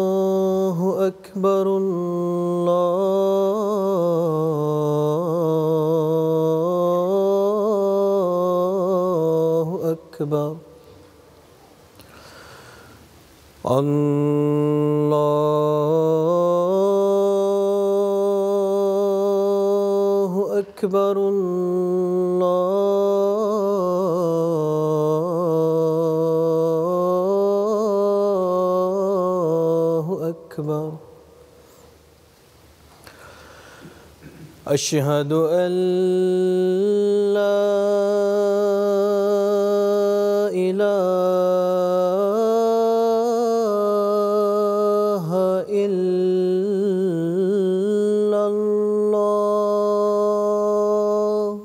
الله أكبر الله أكبر الله أكبر الله أكبر أشهد أن لا إله إلا الله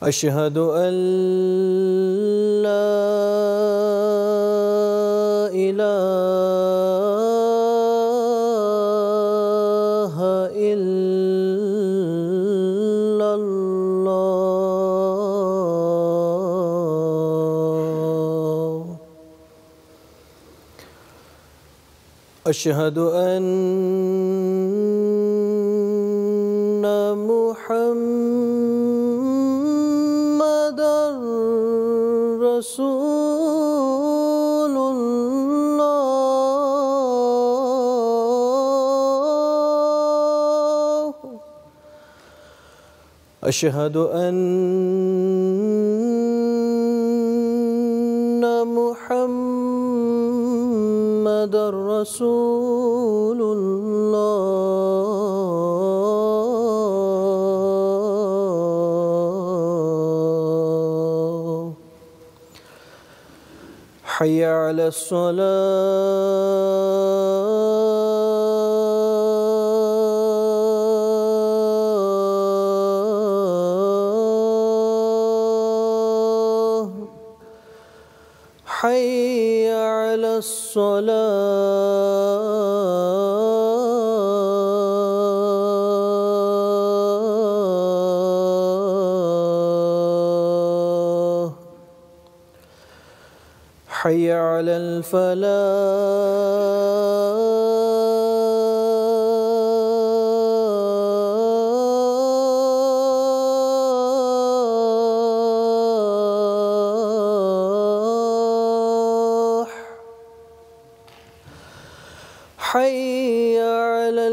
أشهد أن لا إله إلا الله أشهد أن محمدًا رسول الله أشهد أن محمدًا رسول الله حي على الصلاة حي على الصلاة حي على الفلاح حي على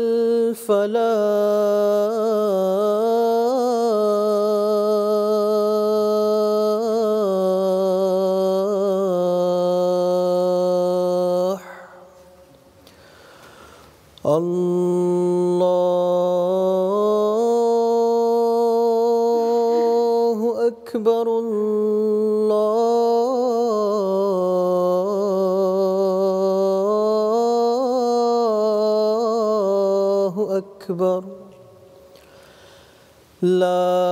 الفلاح الله أكبر الله أكبر لا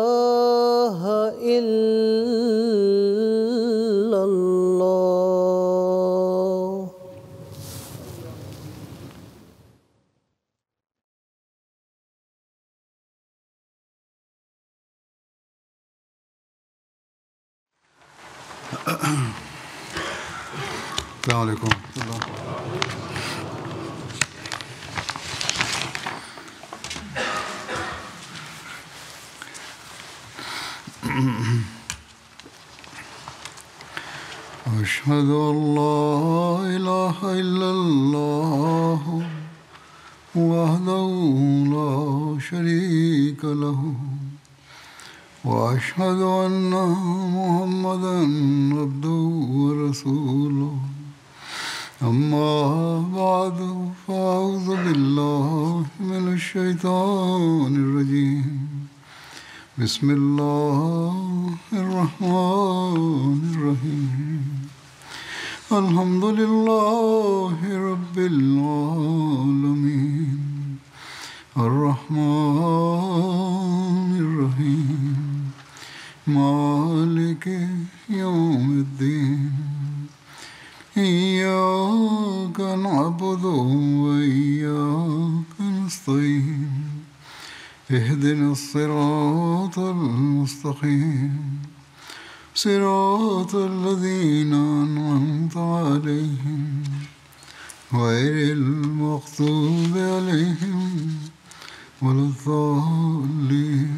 إله إلا الله السلام عليكم. أشهد أن لا إله إلا الله وحده لا شريك له وأشهد أن محمدا عبده ورسوله أما بعد فأعوذ بالله من الشيطان الرجيم بسم الله الرحمن الرحيم الحمد لله رب العالمين الرحمن الرحيم مالك يوم الدين إياك نعبد وإياك نستعين اهدنا الصراط المستقيم صراط الذين أنعمت عليهم غير المغضوب عليهم ولا الضالين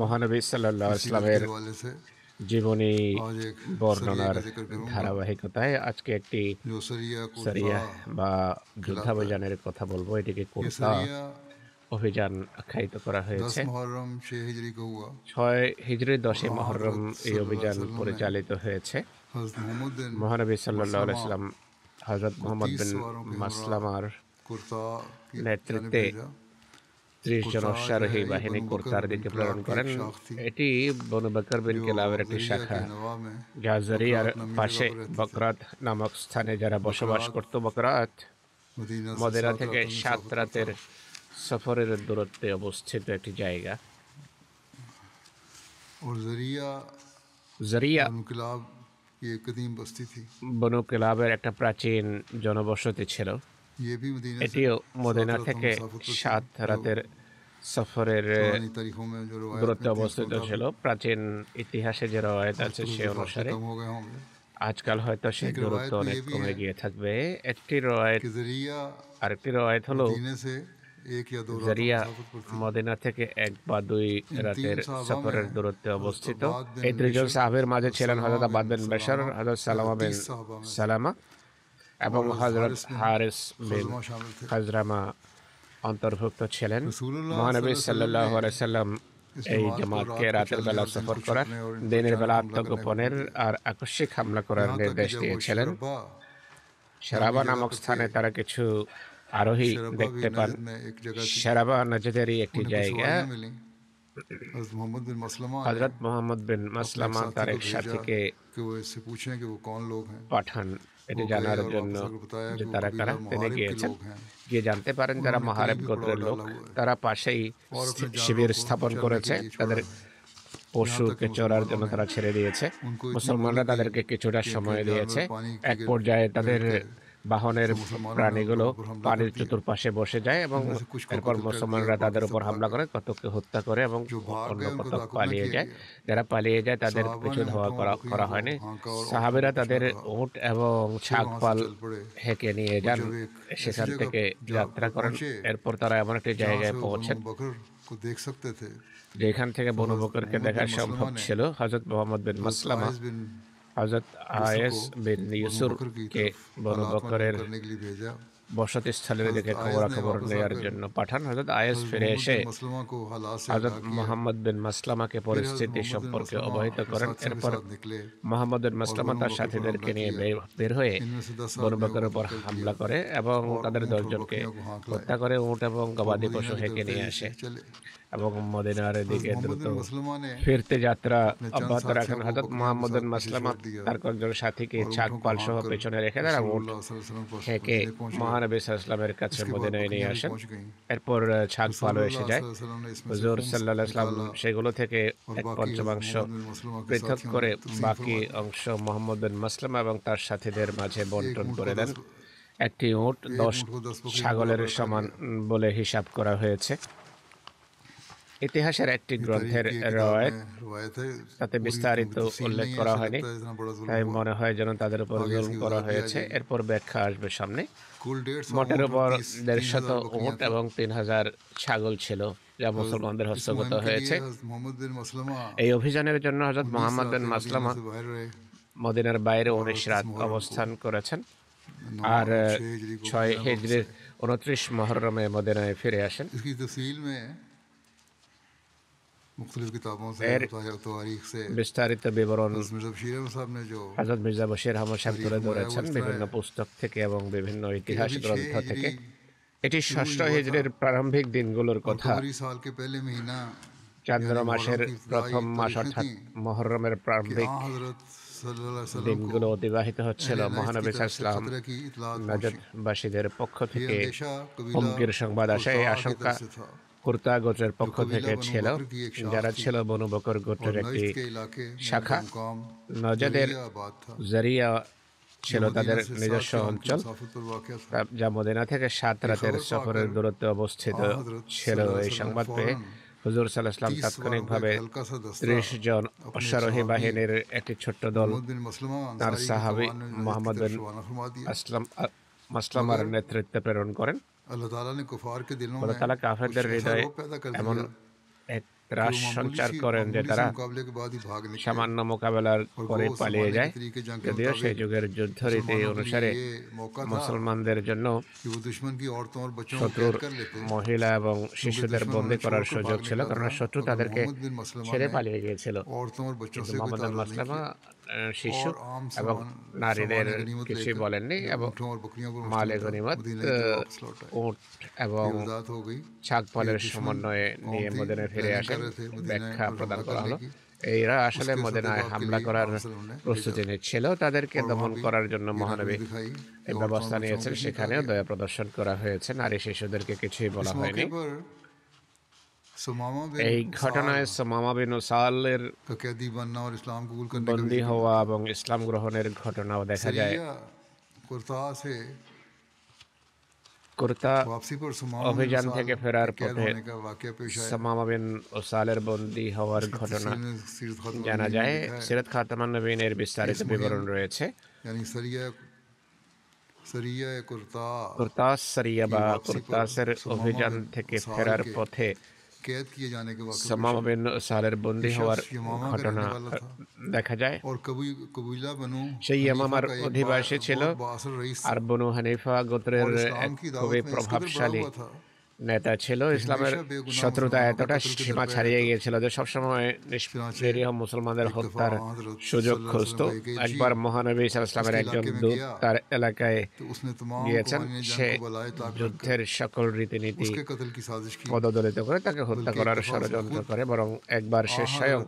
মহানবী সাল্লাল্লাহু আলাইহি ওয়াসাল্লামের জীবনী বর্ণনার ধারাবাহিকতায় আজকে একটি সরিয়া বা যুদ্ধাভিযানের কথা বলবো। এটিকে কুরতা অভিযান আখ্যায়িত করা হয়েছে। 6 হিজরি 10 মুহররম এই অভিযান পরিচালিত হয়েছে। মহানবী সাল্লাল্লাহু আলাইহি ওয়াসাল্লাম হযরত মুহাম্মদ বিন মাসলামার নেতৃত্বে 30 জন অশ্বারোহী বাহিনী কুরতার দিকে প্রেরণ করেন। এটি বনু বকর বিন কিলাবের একটি শাখা, যা জরিয়ার পাশে বকরাত নামক স্থানে যারা বসবাস করত। বকরাত মদিনা থেকে 7 রাতের সফরের দূরত্বে অবস্থিত একটি জায়গা। জরিয়া বনু কিলাবের একটা প্রাচীন জনবসতি ছিল। এটিও মদিনা থেকে 7 রাতের সফরের দূরত্বে অবস্থিত ছিল। প্রাচীন ইতিহাসে যে রওয়ায়াত আছে সে অনুসারে আজকাল হয়তো সেই দূরত্ব অনেক কমে গিয়ে থাকবে। আরেকটি রওয়ায়াত হলো জরিয়া মদিনা থেকে 1 বা 2 রাতের সফরের দূরত্বে অবস্থিত। এই 3 জন সাহাবীর মাঝে ছিলেন হযরত আব্বাদ বিন বশর, হযরত সালামা বিন সালামা এবং হযরত হারিস বিন খাজরামা অন্তর্ভুক্ত ছিলেন। মহানবী সাল্লাল্লাহু আলাইহি সাল্লাম এই জামাতকে রাতের বেলা সফর করার, দিনের বেলা আত্মগোপনের আর আকস্মিক হামলা করার নির্দেশ দিয়েছিলেন। শারাবা নামক স্থানে তারা কিছু আরোহী দেখতে পান। শারাবা নজদেরই একটি জায়গা। হযরত মুহাম্মদ বিন মাসলামা তার এক সাথীকে পাঠান এটি জানার জন্য যে তারা কারা। তিনি গিয়েছেন, গিয়ে জানতে পারেন যারা মাহারেব গোত্রের লোক, তারা পাশেই শিবির স্থাপন করেছে। তাদের পশুকে চড়ার জন্য তারা ছেড়ে দিয়েছে। মুসলমানরা তাদেরকে কিছুটা সময় দিয়েছে। এক পর্যায়ে তাদের বাহনের প্রাণীগুলো পানির চতুর্পাশে বসে যায় এবং এরপর মুসলমানরা তাদের উপর হামলা করে, কতককে হত্যা করে এবং অন্য কতক পালিয়ে যায়। যারা পালিয়ে যায় তাদের পিছু ধাওয়া করা হয়নি। সাহাবীরা তাদের উট এবং ছাগপাল হেঁকে নিয়ে যান, সেখান থেকে যাত্রা করেন। এরপর তারা এমন একটি জায়গায় পৌঁছেন যেখান থেকে বনু বকরকে দেখা সম্ভব ছিল। হযরত মুহাম্মদ বিন মাসলামা হযরত আয়েস বিন ইউসুরকে বনু বকরের বসতি স্থলের দিকে খবরাখবর নেওয়ার জন্য পাঠান। হযরত আয়েস ফিরে এসে হযরত মুহাম্মদ বিন মাসলামাকে পরিস্থিতি সম্পর্কে অবহিত করেন। এরপর মুহাম্মদ বিন মাসলামা তার সাথীদেরকে নিয়ে বের হয়ে বনু বকরের উপর হামলা করে এবং তাদের 10 জনকে হত্যা করে উট এবং গবাদি পশু হেঁকে নিয়ে আসে এবং মদিনার দিকে দ্রুত ফিরতে যাত্রা অব্যাহত রাখেন। হযরত মুহাম্মদ বিন মাসলামা তার কয়েকজন সাথীকে ছাগপাল সহ পেছনে রেখে তারা উট হেঁকে মহানবী সাল্লাল্লাহু আলাইহি ওয়াসাল্লামের কাছে মদিনায় নিয়ে আসেন। এরপর ছাগপালও এসে যায়। হুজুর সাল্লাল্লাহু আলাইহি ওয়াসাল্লাম সেগুলো থেকে 1/5 পৃথক করে বাকি অংশ মুহাম্মদ বিন মাসলামা এবং তার সাথীদের মাঝে বন্টন করে দেন। একটি উট 10 ছাগলের সমান বলে হিসাব করা হয়েছে। ইতিহাসের একটি গ্রন্থের রওয়ায়াত তাতে বিস্তারিত উল্লেখ করা হয়নি, তাই মনে হয় যেন তাদের উপর জুলুম করা হয়েছে। এরপর ব্যাখ্যা আসবে সামনে। মোটের উপর 150 উট এবং 3000 ছাগল ছিল যা মুসলমানদের হস্তগত হয়েছে। এই অভিযানের জন্য হযরত মুহাম্মদ বিন মাসলামা মদিনার বাইরে 19 রাত অবস্থান করেছেন। আর 6 হিজরির 29 মুহররমে মদিনায় ফিরে আসেন। इसकी तफसील में मुख्तलिफ किताबों से এর तारीख से বিস্তারিত বিবরণ मिर्ज़ा बशीर अहमद साहब ने जो হযরত মির্জা বশির আহমদ সাহেব তুলে ধরেছেন বিভিন্ন পুস্তক থেকে এবং বিভিন্ন ইতিহাস গ্রন্থ থেকে। এটি ষষ্ঠ হিজরির প্রারম্ভিক দিনগুলোর কথা। अक्टूबरी साल के पहले महीना চান্দ্র মাসের প্রথম মাস অর্থাৎ মুহররমের প্রারম্ভিক हजरत सल्लल्लाहु अलैहि वसल्लम দিনগুলো অতিবাহিত হচ্ছিল। মহানবী সাল্লাল্লাহু আলাইহি खतरे की इतलात নাজদবাসীদের পক্ষ থেকে अंदेशा कबीला হুমকির সংবাদ আসে। এই कुरता की আশঙ্কা तरफ से था। কুর্তা গোত্রের পক্ষ থেকে ছিল, যারা ছিল বনু বকর গোত্রের और একটি नजद के इलाके में শাখা। जो मुकाम নজদের आबाद था জারিয়া ছিল তাদের मदीना से নিজস্ব 7 অঞ্চল, मुसाफिर पर वाक़या था। যা মদিনা থেকে 7 রাতের সফরের দূরত্বে অবস্থিত ছিল। এই সংবাদ পেয়ে হুজুর সাল্লাল্লাহু আলাইহি ওয়াসাল্লাম তাৎক্ষণিকভাবে 30 জন অশ্বারোহী বাহিনীর একটি ছোট্ট দল मोहम्मद बिन मसलमा তার अंसारी की সাহাবী जवान ने नजद মোহাম্মদ की বিন तरफ रवाना फरमा दिया। মাসলামার নেতৃত্বে প্রেরণ করেন। अल्लाह ताला ने कुफार के दिलों আল্লাহ में তাআলা কাফেরদের कुछ ऐसा হৃদয়ে रौब पैदा कर এমন दिया এক ত্রাস সঞ্চার করেন যে তারা मुकाबले के बाद ही भाग निकले। সামান্য মোকাবেলার পরে পালিয়ে যায়। যদিও সেই যুগের যুদ্ধরীতি অনুসারে ये मौका था মুসলমানদের জন্য कि वो दुश्मन की औरतों और बच्चों को শত্রুর कैद कर लेते। মহিলা এবং শিশুদের বন্দী করার সুযোগ ছিল, কারণ শত্রু তাদেরকে ছেড়ে পালিয়ে গিয়েছিল। औरतों और बच्चों से कोई মোহাম্মদ বিন ताल्लुक नहीं মাসলামা किया। শিশু और आम এবং सामान নারীদের गनीमत কিছুই लेकर বলেননি এবং ऊँटों और बकरियों पर মালে मुश्तमिल था। গনিমত मदीना की तरफ वापस लौट आए। উট এবং ये वजाहत हो गई ছাগপালের दुश्मन সমন্বয়ে নিয়ে कौम थी, মদিনায় ফিরে प्लानिंग আসেন। कर रहे थे मदीना ব্যাখ্যা पर প্রদান हमला করা হলো। करने की। এরা আসলে उसके মদিনায় सदबाब के হামলা लिए করার आप वसल्लम ने প্রস্তুতি भेजा। নিচ্ছিল। তাদেরকে और দমন वहाँ भी করার জন্য ये মহানবী रंगीन दिखाई कि এই औरतों ব্যবস্থা और बच्चों নিয়েছেন। को भी সেখানেও दिखाया দয়া প্রদর্শন করা হয়েছে, নারী শিশুদেরকে কিছুই गया। বলা इस হয়নি। मौके पर सुमामा এই बिन ঘটনায় সুমামা বিন উসালের का कैदी बनना और इस्लाम कबूल करने का বন্দী হওয়া এবং ইসলাম গ্রহণের ঘটনাও দেখা যায়। सरिया कुर्ता से কুর্তা वापसी पर सुमामा অভিযান बिन থেকে उसाल ফেরার के कैद পথে होने का वाकया पेश आया। সুমামা বিন উসালের বন্দী হওয়ার ঘটনা तफसील में सीरत खातम জানা नबीय्यीन যায়। में लिखा है। সিরাত খাতামান নবীনের বিস্তারিত বিবরণ রয়েছে। यानी सरिया कुर्ता কুর্তাস সারিয়া বা কুর্তাসের অভিযান থেকে ফেরার পথে कैद किए जाने के वाकये সুমামা বিন উসালের বন্দী হওয়ার यमामा का ঘটনা रहने वाला था দেখা যায়। और कबीला बनु সেই ইয়ামামার हनीफा का एक অধিবাসী ছিল बहुत बाअसर रईस था আর বনু হানিফা গোত্রের और इस्लाम এক की খুবই दावत में इस कदर প্রভাবশালী बड़ा हुआ था নেতা ছিল। ইসলামের শত্রুতা এতটা সীমা ছাড়িয়ে গিয়েছিল যে সবসময় নিরীহ মুসলমানদের হত্যার সুযোগ খুঁজত। একবার মহানবী ইসলামের একজন দূত তার এলাকায় तो उसने तमाम গিয়েছেন। कवानीन সে जंग को बलाए ताक যুদ্ধের সকল রীতিনীতি उसके कत्ल की साजिश की। পদদলিত করে তাকে হত্যা করার ষড়যন্ত্র করে, বরং একবার সে স্বয়ং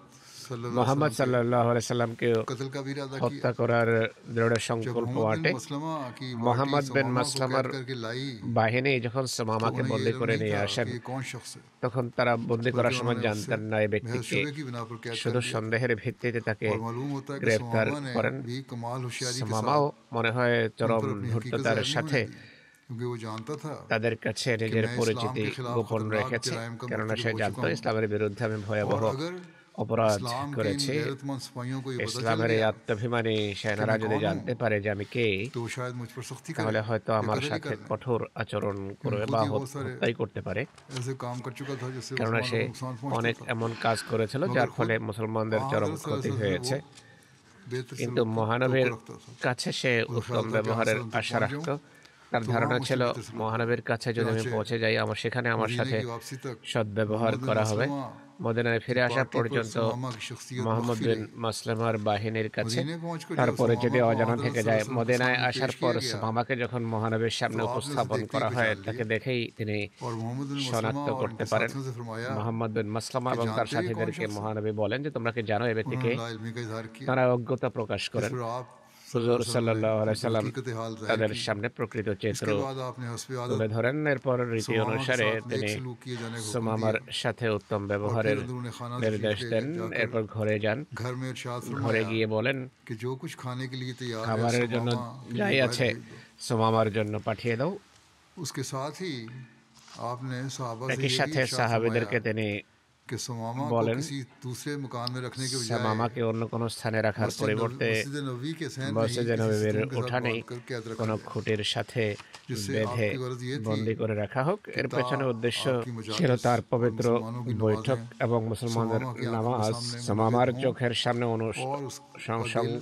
सल्लल्लाहु মোহাম্মদ সাল্লাল্লাহু আলাইহি সাল্লামকে कत्ल का भी इरादा किया। হত্যা করার দৃঢ় जब সংকল্প मोहम्मद আটে। बिन मसलमा की মোহাম্মদ বিন सुमामा को মাসলামার कैद करके लाई বাহিনী যখন तो সুমামাকে उन्हें বন্দী ये করে नहीं নিয়ে था আসেন, कि ये कौन शख्स है। তখন তারা বন্দী করার बल्कि সময় उन्होंने জানতেন उससे না এই महज ব্যক্তিকে। शुबे की बिना पर कैद শুধু कर लिया। সন্দেহের ভিত্তিতে তাকে और मालूम होता है कि গ্রেফতার सुमामा ने করেন। भी कमाल होशियारी के সুমামাও साथ মনে হয় उन চরম पर अपनी हकीकत ধূর্ততার जाहिर नहीं সাথে होने दी, क्योंकि वो जानता था তাদের কাছে নিজের मैं পরিচিতি इस्लाम के खिलाफ গোপন खतरनाक রেখেছে, जराइम का কেননা मुर्तकिब সে हो জানতো चुका हूं। ইসলামের বিরুদ্ধে আমি ভয়াবহ और अगर অপরাধ इस्लाम के इन করেছি। गैरतमंद सिपाहियों को ये पता चल ইসলামের এই गया আত্মভিমানী সেনারা मैं যদি कौन हूं, জানতে পারে যে আমি কে, तो वो शायद मुझ पर सख्ती তাহলে करे হয়তো या আমার कत्ल ही সাথে करना। কঠোর আচরণ করবে खुद বা ही बहुत सारे হত্যাই করতে পারে। ऐसे काम कर चुका था जिससे কেননা সে मुसलमानों को नुकसान অনেক पहुंचता था। এমন কাজ করেছিল যার ফলে মুসলমানদের চরম ক্ষতি হয়েছে। बेहतर কিন্তু सलूक की মহানবীর तवक्को रखता था। কাছে সে উত্তম ব্যবহারের আশা রাখত। তার ধারণা ছিল মহানবীর কাছে যদি আমি পৌঁছে যাই, আমার সেখানে আমার मदीने সাথে की वापसी तक সদ্ব্যবহার मोहम्मद बिन করা হবে। मसलमा মদিনায় ফিরে আসা पार्टी पर পর্যন্ত सुमामा की शख्सियत মোহাম্মদ मख्फी বিন रही। মাসলামার বাহিনীর কাছে मदीने पहुंचकर তার जब পরিচিতি सुमामा को অজানা हज़रत থেকে सल्लल्लाहु যায়। अलैहि वसल्लम के মদিনায় सामने আসার पेश পর किया गया, সুমামাকে যখন মহানবীর সামনে तो आपने উপস্থাপন देखते ही করা হয়, पहचान তাকে लिया। দেখেই তিনি और मोहम्मद बिन मसलमा শনাক্ত और করতে उनके পারেন। साथियों से फरमाया মোহাম্মদ বিন মাসলামা कि এবং তার जानते हो ये कौन সাথীদেরকে शख्स है? মহানবী বলেন যে তোমরা কি জানো এই ব্যক্তিকে? उन्होंने ला इल्मी का इजहार किया। তারা অজ্ঞতা প্রকাশ जिस করেন। पर आप হুজুর সাল্লাল্লাহু আলাইহি अपनी সাল্লাম हकीकत हाल जाहिर তাদের की। সামনে প্রকৃত চিত্র इसके बाद आपने हस्बे তুলে आदत ধরেন। এরপর রীতি सुमामा के অনুসারে साथ नेक তিনি सलूक किए जाने का हुक्म সুমামার दिया। সাথে উত্তম और ব্যবহারের फिर अंदरूनी खाना নির্দেশ तशरीफ দেন। ले जाकर এরপর ঘরে যান। घर में इरशाद ঘরে फरमाया গিয়ে বলেন कि जो कुछ खाने के लिए तैयार है খাবারের জন্য सुमामा के যাই लिए আছে बाहर भेज সুমামার জন্য পাঠিয়ে দাও। दो। उसके साथ ही आपने सहाबा से একই ये সাথে भी इरशाद সাহাবীদেরকে फरमाया তিনি कि सुमामा को বলেন किसी दूसरे मकान में रखने के बजाय সুমামাকে অন্য কোনো স্থানে রাখার পরিবর্তে मस्जिद नबी के सहन में ही মসজিদে किसी নববীর स्तून के साथ উঠানেই बांध कर कैद रखा কোনো गया। খুঁটির সাথে जिससे বেঁধে आपकी गरज ये थी বন্দি করে রাখা হোক। এর তা পেছনে উদ্দেশ্য आपकी मुजाহিদ ছিল তার और পবিত্র मुसलमानों की বৈঠক नमाजें এবং মুসলমানদের सुमामा की आंखों के নামাজ सामने সুমামার मुनक़िद हों চোখের সামনে और उसका অনুসংসং दिल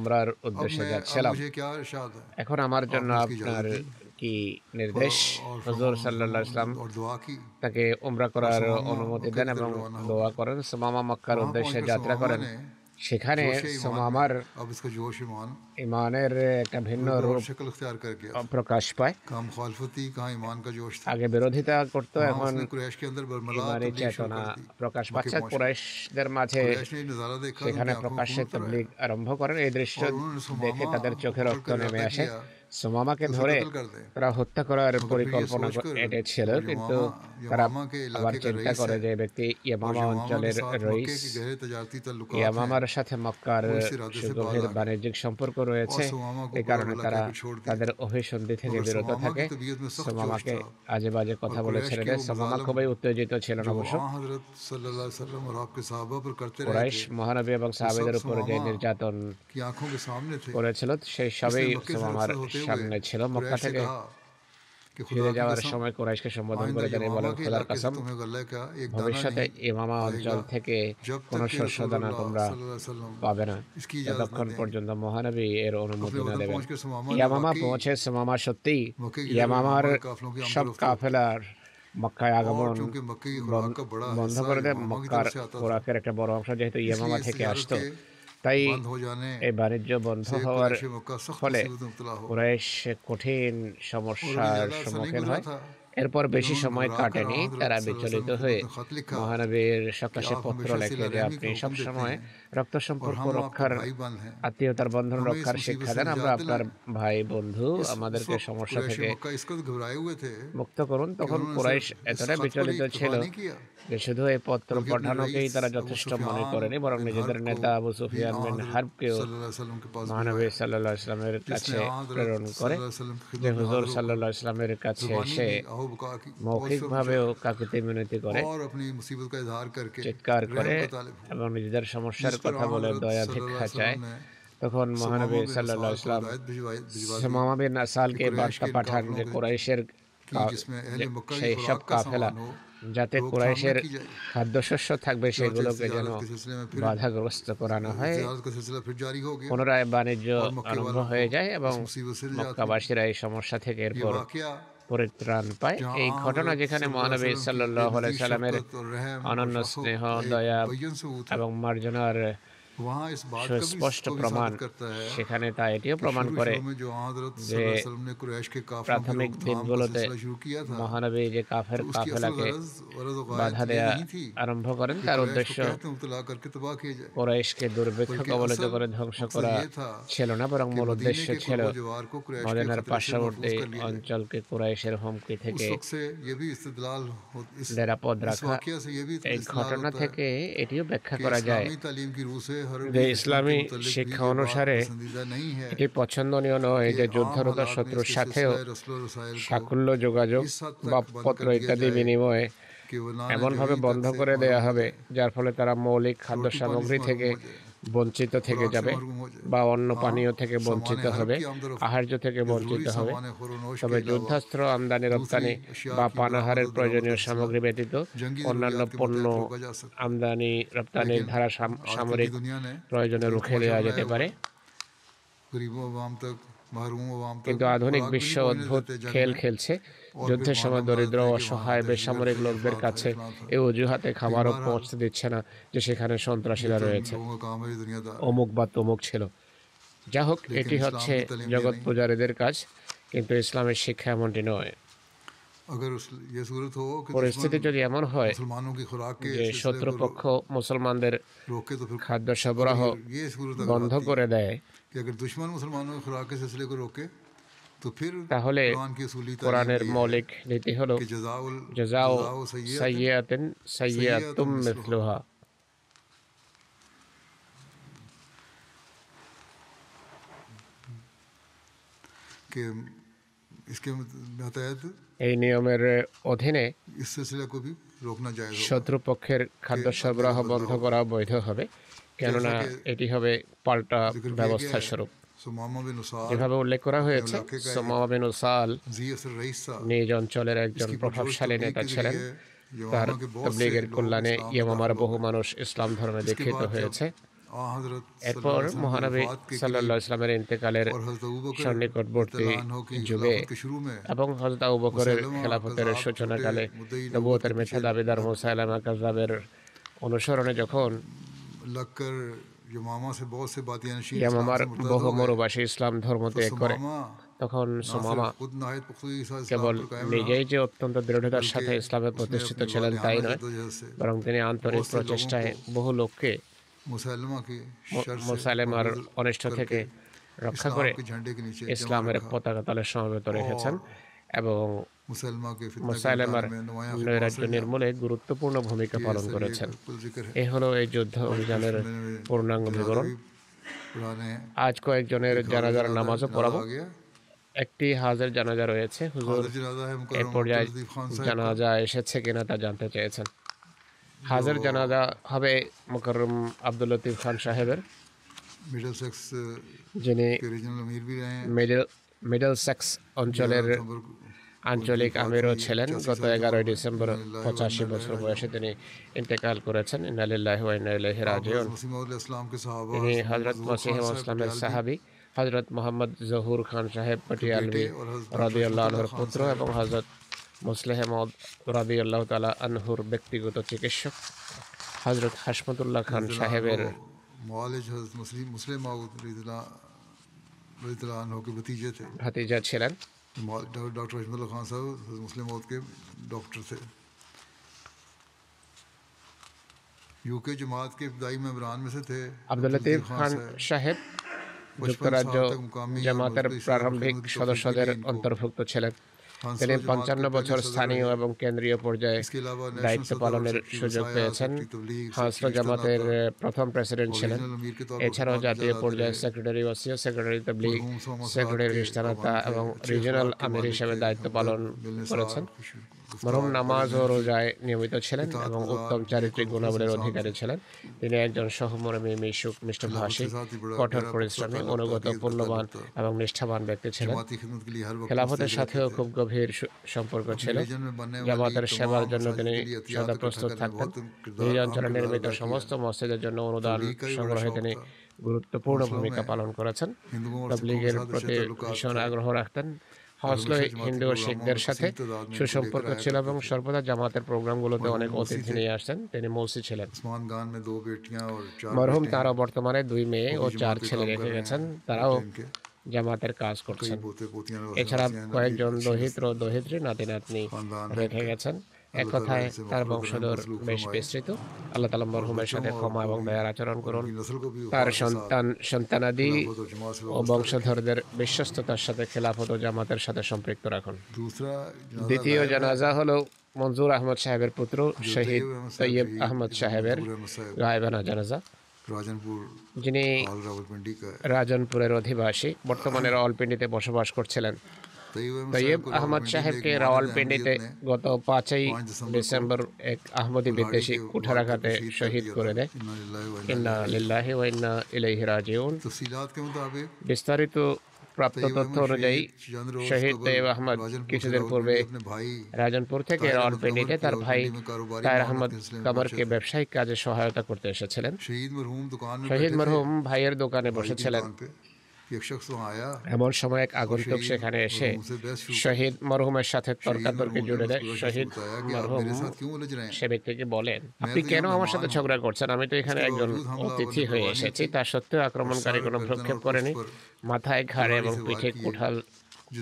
উমরার अब উদ্দেশ্যে मैं अब যাচ্ছিলাম। मुझे क्या इरशाद है এখন আমার आप জন্য ने इसकी আপনার इजाज़त दी কি নির্দেশ, হুজুর সাল্লাল্লাহু আলাইহি ওয়াসাল্লাম और दुआ की। তাকে উমরা করার অনুমতি দেন এবং দোয়া করেন। সুমামা মক্কার वहाँ উদ্দেশ্যে पहुंचकर যাত্রা सुमामा করেন। ने সেখানে जोश ईमान সুমামার में, अब इसका जोश ईमान ইমানের একটা ভিন্ন और রূপ शक्ल इख्तियार कर गया था। প্রকাশ পায়। कहाँ मुखालफती, कहाँ ईमान का जोश था। আগে বিরোধিতা করত, वहाँ এখন उसने कुरैश के अंदर बरमला ইমানি तबलीग शुरू চেতনা कर दी। প্রকাশ मक्के পাচ্ছে। पहुंचकर কুরাইশদের মাঝে कुरैश ने ये नज़ारा देखा, সেখানে उनकी आंखों में প্রকাশ্যে खून उतर তাবলীগ आया আরম্ভ করেন। এই দৃশ্য और उन्होंने দেখে सुमामा তাদের को চোখে রক্ত पकड़कर নেমে इरादा আসে। किया সুমামাকে कि उसे ধরে कत्ल कर दें। তারা হত্যা করার मगर फिर ये পরিকল্পনা सोचकर এঁটেছিল, वो কিন্তু यमामा তারা यमामा के আবার इलाके का চিন্তা रईस করে है যে এই ব্যক্তি और ইয়ামামা यमामा के অঞ্চলের साथ রইস, मक्के के गहरे तजारती ताल्लुकात हैं, ইয়ামামার সাথে মক্কার वो इस इरादे से बाज সুগভীর आ गए বাণিজ্যিক সম্পর্ক और রয়েছে। सुमामा को এই बुरा কারণে भला তারা कहकर छोड़ दिया। তাদের অভিসন্ধি থেকে मगर বিরত सुमामा থাকে। की तबीयत में सख्त जोश সুমামাকে था আজে বাজে और কথা বলে कुरैश ছেড়ে के দেয়। वो সুমামা मुजालिम খুবই উত্তেজিত ছিলেন जो অবশ্য। आन हजरत सल्लल्लाहु अलैहि वसल्लम और आपके सहाबा पर करते रहे কুরাইশ थे, মহানবী এবং वो सब সাহাবীদের উপরে যে सुमामा নির্যাতন की आंखों के सामने थे। করেছিল সেই इसने সবই मक्के से সুমামার रुखसत होते हुए সামনে ছিল। মক্কা कुरैश से থেকে कहा कि खुदा ফিরে की যাওয়ার कसम, সময় কুরাইশকে সম্বোধন आइंदा করে তিনি यमामा বলেন, के খোদার इलाके से কসম, तुम्हें गल्ले का एक दाना ভবিষ্যতে नहीं ইমামা অঞ্চল आएगा থেকে जब কোনো तक कि শস্য দানা रसूलुल्लाह তোমরা सल्लल्लाहु अलैहि वसल्लम পাবে না, इसकी इजाजत न যতক্ষণ दें। পর্যন্ত মহানবী এর अपने অনুমতি না वतन দেবেন। पहुंचकर सुमामा ने ইয়ামামা वाकई পৌঁছে সুমামা সত্যি मक्के की जगह ইয়ামামার यमामा के काफिलों की সব आमद रफ्त কাফেলার মক্কায় और আগমন चूंकि मक्के की खुराक का बड़ा বন্ধ हिस्सा করে দেয়। यमामा की মক্কার तरफ से आता था, খোরাকের একটা বড় অংশ যেহেতু इसलिए ইয়ামামা इस থেকে तिजारत আসতো, के তাই बंद हो जाने এই বাণিজ্য বন্ধ से হওয়ার कुरैश मक्का सख्त ফলে मुसीबत में मुब्तला हो। কুরাইশ কঠিন और अभी সমস্যার ज़्यादा अरसा नहीं সম্মুখীন गुजरा হয়। था এরপর कि বেশি उन्होंने সময় घबरा कर কাটেনি, हज़रत তারা सल्लल्लाहु अलैहि বিচলিত वसल्लम की হয়ে खिदमत में खत लिखा মহানবীর कि সকাশে आप পত্র हमेशा লেখে सिला যে रहमी আপনি का हुक्म देते সবসময় हैं রক্ত और সম্পর্ক हम आपके রক্ষার, भाई बंद हैं, আত্মীয়তার বন্ধন हमें इस রক্ষার मुसीबत শিক্ষা से দেন। আমরা निजात আপনার दिलाएं। ভাই বন্ধু, इस আমাদেরকে वक्त সমস্যা कुरैश থেকে मक्का इस कदर घबराए हुए थे মুক্ত করুন। कि তখন उन्होंने কুরাইশ सिर्फ इस এতটাই खत पर ही বিচলিত ছিল इत्तफा नहीं किया যে শুধু এই পত্র बल्कि अपने পাঠানোকেই रईस তারা अबू যথেষ্ট মনে सुफियान করেনি, বরং बिन নিজেদের हर्ब को নেতা আবু भी সুফিয়ান आन বিন हज़रत হারবকেও सल्लल्लाहु अलैहि वसल्लम के पास মহানবী बुलाया, সাল্লাল্লাহু আলাইহি ইসলামের जिसने কাছে आन हज़रत প্রেরণ করে सल्लल्लाहु अलैहि वसल्लम की যে खिदमत में হুজুর हाजिर সাল্লাল্লাহু होकर আলাইহি ইসলামের কাছে ज़ुबानी এসে भी आहो बका की बहुत মৌখিকভাবেও কাকুতি মিনতি করে, और अपनी मुसीबत का इजहार करके চিৎকার করে रहम का तालिब हुआ, এবং নিজেদের সমস্যার जिस पर কথা आन বলে हज़रत দয়া सल्लल्लाहु ভিক্ষা अलैहि চায়। वसल्लम ने তখন মহানবী सुमामा बिन সাল্লাল্লাহু असाल আলাইহি को ইসলাম हिदायत भिजवा दी সুমামা বিন আসালকে कि कुरैश বার্তা के इन পাঠান काफिलों যে के কুরাইশের कि जिसमें अहले मक्का की সেই সব खुराक का কাফেলা सामान हो যাতে रोकथाम न কুরাইশের की जाए। খাদ্যশস্য থাকবে चुनांचे সেগুলোকে যেন तिजारत के सिलसिले में फिर বাধাগ্রস্ত করানো হয়। तिजारत का सिलसिला फिर जारी हो गया পুনরায় বাণিজ্য और मक्के আরম্ভ वालों হয়ে को যায় এবং इस मुसीबत से निजात मिली। মক্কাবাসীরা এই সমস্যা থেকে ये এরপর वाकया পরিত্রাণ পায়। जहाँ এই आन ঘটনা हज़रत যেখানে सल्लल्लाहु মহানবী अलैहि वसल्लम की সাল্লাল্লাহু আলাইহি बेनज़ीर সাল্লামের शफ़क़त और रहम और অনন্য शफ़क़त স্নেহ, का एक দয়া मुबय्यन सबूत है, এবং মার্জনার वहाँ इस बात का भी সুস্পষ্ট को भी প্রমাণ, साबित करता है সেখানে তা এটিও कि প্রমাণ করে शुरू में जो आन हज़रत যে सल्लल्लाहु अलैहि वसल्लम ने कुरैश के काफिलों की প্রাথমিক रोकथाम का দিনগুলোতে सिलसिला शुरू किया था, মহানবী যে কাফের तो उसकी असल কাফেলাকে गरज व বাধা गायत ये দেয়া नहीं थी আরম্ভ করেন, कि তার कुरैश को উদ্দেশ্য कहते मुब्तला करके तबाह किया जाए, কুরাইশকে দুর্ভিক্ষ बल्कि কবলিত असल করে ধ্বংস मकसद করা ये था ছিল না, বরং कि মূল मदीने উদ্দেশ্য के ছিল कुर्ब जवार को कुरैश के মদিনার खतरे से পার্শ্ববর্তী महफूज कर लिया जाए। অঞ্চলকে কুরাইশের হুমকি उस থেকে वक्त से ये भी इस्तेदलाल इस নিরাপদ इस রাখা। वाकया से ये भी এই इस्तेदलाल ঘটনা होता है থেকে এটিও ব্যাখ্যা कि করা যায় इस्लामी तालीम की रूह से हर যে भी दुश्मन ইসলামী के मुतल्लिक भी শিক্ষা ये बात অনুসারে पसंदीदा नहीं है এটি পছন্দনীয় নয় कि যে आम যুদ্ধরত हालात में শত্রুর इसके সাথেও सिलसिला रसूल और रसायल को সাকুল্য যোগাযোগ इस हद বা तक बंद পত্র कर दिया ইত্যাদি जाए বিনিময়ে कि वो ना এমনভাবে বন্ধ করে দেয়া হবে যার ফলে তারা মৌলিক খাদ্য रोटी पानी সামগ্রী से থেকে महरूम हो जाए, বঞ্চিত থেকে खुराक से যাবে महरूम हो जाए, বা অন্য हाँ, পানীয় থেকে सामान বঞ্চিত हरब হবে, की आमदरफ्त আহার্য থেকে या বঞ্চিত ज़रूरी হবে। सामान खुरोनोश তবে के अलावा যুদ্ধাস্ত্র আমদানি রপ্তানি दूसरी अशिया বা की পানাহারের बरामद প্রয়োজনীয় बरामद সামগ্রী ব্যতীত जंगी অন্যান্য ज़रूरियात के পণ্য मुतहत रोका जा सकता है। আমদানি রপ্তানির लेकिन ধারা आजकल সামরিক की दुनिया ने প্রয়োজনে जो রুখে तमाशा দেওয়া बनाया যেতে हुआ পারে। है, गरीबों अवाम तक महरूम अवाम तक কিন্তু আধুনিক खुराक भी বিশ্ব नहीं पहुंचने অদ্ভুত देते जंग খেল में, খেলছে। और যুদ্ধের फिर সময় मालूम দরিদ্র है कि অসহায় वहाँ বেসামরিক दहशतगर्द লোকদের था, কাছে फलां था। এই অজুহাতে খাবারও बहरहाल, পৌঁছতে দিচ্ছে না যে সেখানে ये সন্ত্রাসীরা तो রয়েছে, लोगों का काम है, ये दुनियादार है। অমুক বা তমুক ছিল। যা হোক, लेकिन এটি इस्लाम হচ্ছে की तालीम ये জগৎ नहीं। পূজারীদের কাজ, কিন্তু ইসলামের শিক্ষা এমনটি নয়। अगर ये सूरत हो कि পরিস্থিতি दुश्मन যদি এমন হয় मुसलमानों की खुराक के যে सिलसिले শত্রুপক্ষ को মুসলমানদের रोके तो फिर খাদ্য সরবরাহ ये सूरत अगर বন্ধ आती করে দেয়, कि अगर दुश्मन मुसलमानों की खुराक के सिलसिले को रोके तो फिर তাহলে कुरान की असूली तालीम কোরআনের ये है মৌলিক নীতি হলো कि जज़ाउल জাযাউ जज़ाउ सय्यिअतिन সাইয়্যাতিন সাইয়্যাতুম মিসলুহা। कि इसके तहत এই নিয়মের অধীনে इस सिलसिले को भी रोकना जायज़ होगा। শত্রুপক্ষের খাদ্য সরবরাহ বন্ধ করা বৈধ হবে, কেননা এটি হবে পাল্টা जिक्र किया ব্যবস্থা गया है, স্বরূপ। सुमामा बिन उसाल যেভাবে উল্লেখ করা হয়েছে, সুমামা বিন উসাল जी असर रईस था, নিজ অঞ্চলের একজন इसकी প্রভাবশালী पुरजोश নেতা तबलीग के ছিলেন। जरिए তার यमामा के बहुत से তাবলীগের लोग কল্যাণে इस्लाम में ইয়ামামার दाखिल हो বহু गए। মানুষ ইসলাম ধর্মে इसके দীক্ষিত बाद जब হয়েছে। এরপর মহানবী সাল্লাল্লাহু আলাইহি ওয়াসাল্লামের ইন্তেকালের সন্নিকটবর্তী যুগে এবং হযরত আবু বকরের খেলাফতের সূচনাকালে নবুয়তের মিথ্যা দাবিদার মুসাইলামা কাযযাবের অনুসরণে যখন ইয়ামামার বহু মরুবাসী ইসলাম ধর্ম ত্যাগ করে, তখন সুমামা কেবল নিজেই যে অত্যন্ত দৃঢ়তার সাথে ইসলামে প্রতিষ্ঠিত ছিলেন তাই নয়, বরং তিনি আন্তরিক প্রচেষ্টায় বহু লোককে মুসাইলামার অনিষ্ট থেকে রক্ষা করে ইসলামের পতাকা তলে সমবেত রেখেছেন এবং মুসাইলামার নৈরাজ্য নির্মূলে গুরুত্বপূর্ণ ভূমিকা পালন করেছেন। এই হলো এই যুদ্ধ অভিযানের পূর্ণাঙ্গ বিবরণ। আজ কয়েকজনের জানাজার নামাজও পড়াবো। একটি হাজের জানাজা রয়েছে, হুজুর এর পর্যায়ে জানাজা এসেছে কিনা তা জানতে চেয়েছেন। হাজের জানাজা হবে মুকাররম আব্দুল লতিফ খান সাহেবের, যিনি মিডলসেক্স অঞ্চলের আঞ্চলিক আমিরও ছিলেন। গত 11 ডিসেম্বর 85 বছর বয়সে তিনি ইন্তেকাল করেছেন। ইন্না লিল্লাহি ওয়া ইন্না ইলাইহি রাজিউন। তিনি হযরত মসিহ ইসলামের সাহাবী হযরত মোহাম্মদ জহুর খান সাহেব পটিয়ালভি রাদিয়াল্লাহু আনহুর পুত্র এবং হযরত মুসলিহ মাউদ রাদিয়াল্লাহু তাআলা আনহুর ব্যক্তিগত চিকিৎসক। হযরত হাশমতুল্লাহ খান সাহেবের ভাতিজা ছিলেন। डॉक्टर हशमतुल्लाह खान साहब मुस्लिम मौत के डॉक्टर थे। यूके जमात के इब्तदाई मेंबरान में से थे। আব্দুল লতিফ খান সাহেব যুক্তরাজ্য জামাতের প্রারম্ভিক সদস্যদের অন্তর্ভুক্ত ছিলেন। তিনি 55 বছর স্থানীয় এবং কেন্দ্রীয় পর্যায়ে দায়িত্ব পালনের সুযোগ পেয়েছেন। হাসরা জামাতের প্রথম প্রেসিডেন্ট ছিলেন। এছাড়াও জাতীয় পর্যায়ে সেক্রেটারি ওসিও, সেক্রেটারি তাবলীগ, সেক্রেটারি রিশতানাতা এবং রিজিওনাল আমির হিসেবে দায়িত্ব পালন করেছেন। মরহুম নামাজ ও রোজায় নিয়মিত ছিলেন এবং উত্তম চারিত্রিক গুণাবলীর অধিকারী ছিলেন। তিনি একজন সহমর্মী, মিশুক, মিষ্টভাষী, কঠোর পরিশ্রমী, অনুগত, পুণ্যবান এবং নিষ্ঠাবান ব্যক্তি ছিলেন। খেলাফতের সাথেও খুব গভীর সম্পর্ক ছিল। জামাতের সেবার জন্য তিনি সদা প্রস্তুত থাকতেন। নিজ অঞ্চলে নির্মিত সমস্ত মসজিদের জন্য অনুদান সংগ্রহে তিনি গুরুত্বপূর্ণ ভূমিকা পালন করেছেন। তাবলীগের প্রতি ভীষণ আগ্রহ রাখতেন। হসলো হিন্দু ও শিখদের সাথে সুসম্পর্ক ছিল এবং সর্বদা জামাতের প্রোগ্রামগুলোতে অনেক অতিথি নিয়ে আসতেন। তিনি মৌসি ছিলেন। মরহুম তারও বর্তমানে 2 মেয়ে ও 4 ছেলে রেখে গেছেন, তারাও জামাতের কাজ করছেন। এছাড়া কয়েকজন দহিত্র দহিত্রী নাতি নাতনি রেখে গেছেন। এক কথায় তার বংশধর বেশ বিস্তৃত। আল্লাহ তাআলা মরহুমের সাথে ক্ষমা এবং দয়ার আচরণ করুন। তার সন্তানাদি ও বংশধরদের বিশ্বস্ততার সাথে খেলাফত ও জামাতের সাথে সম্পৃক্ত রাখুন। দ্বিতীয় জানাজা হলো মনজুর আহমদ সাহেবের পুত্র শহীদ তৈয়ব আহমদ সাহেবের গায়েবানা জানাজা, যিনি রাজনপুরের অধিবাসী, বর্তমানে রাওয়ালপিন্ডিতে বসবাস করছিলেন। তৈয়ব আহমদ সাহেবকে রাওয়ালপিন্ডিতে গত 5 ডিসেম্বর এক আহমদী বিদ্বেষী কুঠারাঘাতে শহীদ করে দেয়। ইন্না লিল্লাহি ওয়া ইন্না ইলাইহি রাজিউন। বিস্তারিত প্রাপ্ত তথ্য অনুযায়ী শহীদ তৈয়ব আহমদ কিছুদিন পূর্বে রাজনপুর থেকে রাওয়ালপিন্ডিতে তার ভাই তাহের আহমদ কামারকে ব্যবসায়িক কাজে সহায়তা করতে এসেছিলেন। শহীদ মরহুম ভাইয়ের দোকানে বসেছিলেন। এমন সময় এক আগন্তুক সেখানে এসে শহীদ মরহুমের সাথে তর্কাতর্কি জুড়ে দেয়। শহীদ মরহুম সে ব্যক্তিকে বলেন, আপনি কেন আমার সাথে ঝগড়া করছেন? আমি তো এখানে একজন অতিথি হয়ে এসেছি। তা সত্ত্বেও আক্রমণকারী কোনো ভ্রুক্ষেপ করেনি। মাথায়, ঘাড়ে এবং পিঠে কুঠাল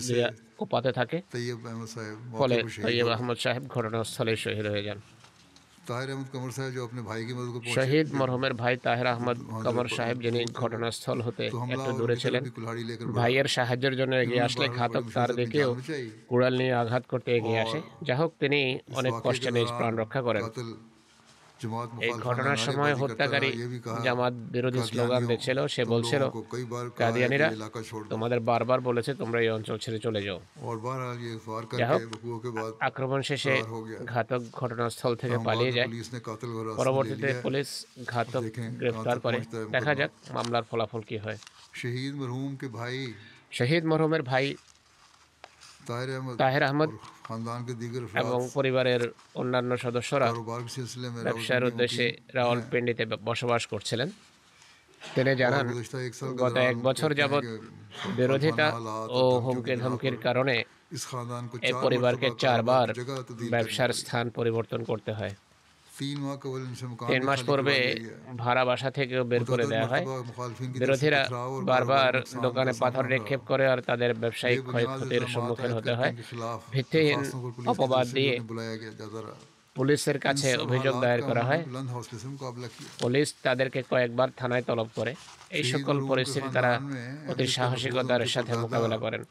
দিয়ে কোপাতে থাকে। ফলে তৈয়ব আহমদ সাহেব ঘটনাস্থলে শহীদ হয়ে যান। শহীদ মরহুমের ভাই তাহের আহমদ কমর সাহেব, যিনি ঘটনাস্থল হতে একটু দূরে ছিলেন, ভাইয়ের সাহায্যের জন্য এগিয়ে আসলে ঘাতক তার দিকেও কুড়াল নিয়ে আঘাত করতে এগিয়ে আসে। যা হোক, তিনি অনেক কষ্টে নিজ প্রাণ রক্ষা করেন। এই ঘটনার সময় হত্যাকারী জামাত বিরোধী স্লোগান দিচ্ছিল। সে বলছিল, কাদিয়ানীরা তোমাদের বারবার বলেছে তোমরা এই অঞ্চল ছেড়ে চলে যাও। যাই হোক, আক্রমণ শেষে ঘাতক ঘটনাস্থল থেকে পালিয়ে যায়। পরবর্তীতে পুলিশ ঘাতক গ্রেফতার করে। দেখা যাক মামলার ফলাফল কি হয়। শহীদ মরহুমের ভাই তাহের আহমদ এবং পরিবারের অন্যান্য সদস্যরা ব্যবসার উদ্দেশ্যে রাওয়ালপিন্ডিতে বসবাস করছিলেন। তিনি জানান, गुज़िश्ता एक साल के গত दौरान এক বছর कहते हैं যাবৎ कि বিরোধিতা मुखालफाना हालात ও और धमकियों के হুমকি बिना ধমকির पर কারণে इस खानदान को এই 4 পরিবারকে मरतबा 4 বার कारोबार की जगह तब्दील करनी ব্যবসার पड़ी। স্থান পরিবর্তন করতে হয়। 3 माह कबल इनसे मकान 3 भी মাস खाली পূর্বে करवाई गई है। ভাড়া বাসা থেকেও বের করে मुतअद्दिद দেওয়া হয়। मरतबा मुखालिफिन की तरफ से বিরোধীরা पथराव और বারবার कारोबारी नुकसान দোকানে का পাথর सामना নিক্ষেপ रहा। করে আর তাদের ব্যবসায়িক बेबुनियाद ক্ষয়ক্ষতির इल्ज़ामात সম্মুখীন आयद হতে करके হয়। इनके खिलाफ ভিত্তিহীন दरख्वास्तों को पुलिस की অপবাদ तरफ से দিয়ে भी उन्हें बुलाया गया जाता रहा। পুলিশের इन কাছে सब অভিযোগ हालात দায়ের का করা उन्होंने হয়। बुलंद हौसले से मुकाबला किया। পুলিশ তাদেরকে কয়েকবার থানায় তলব করে। এই शहीद সকল मरहूम के পরিস্থিতি তারা खानदान में অতি अहले সাহসিকতার तहफ़्फ़ुज़ সাথে उनके মোকাবেলা परदादा করেন।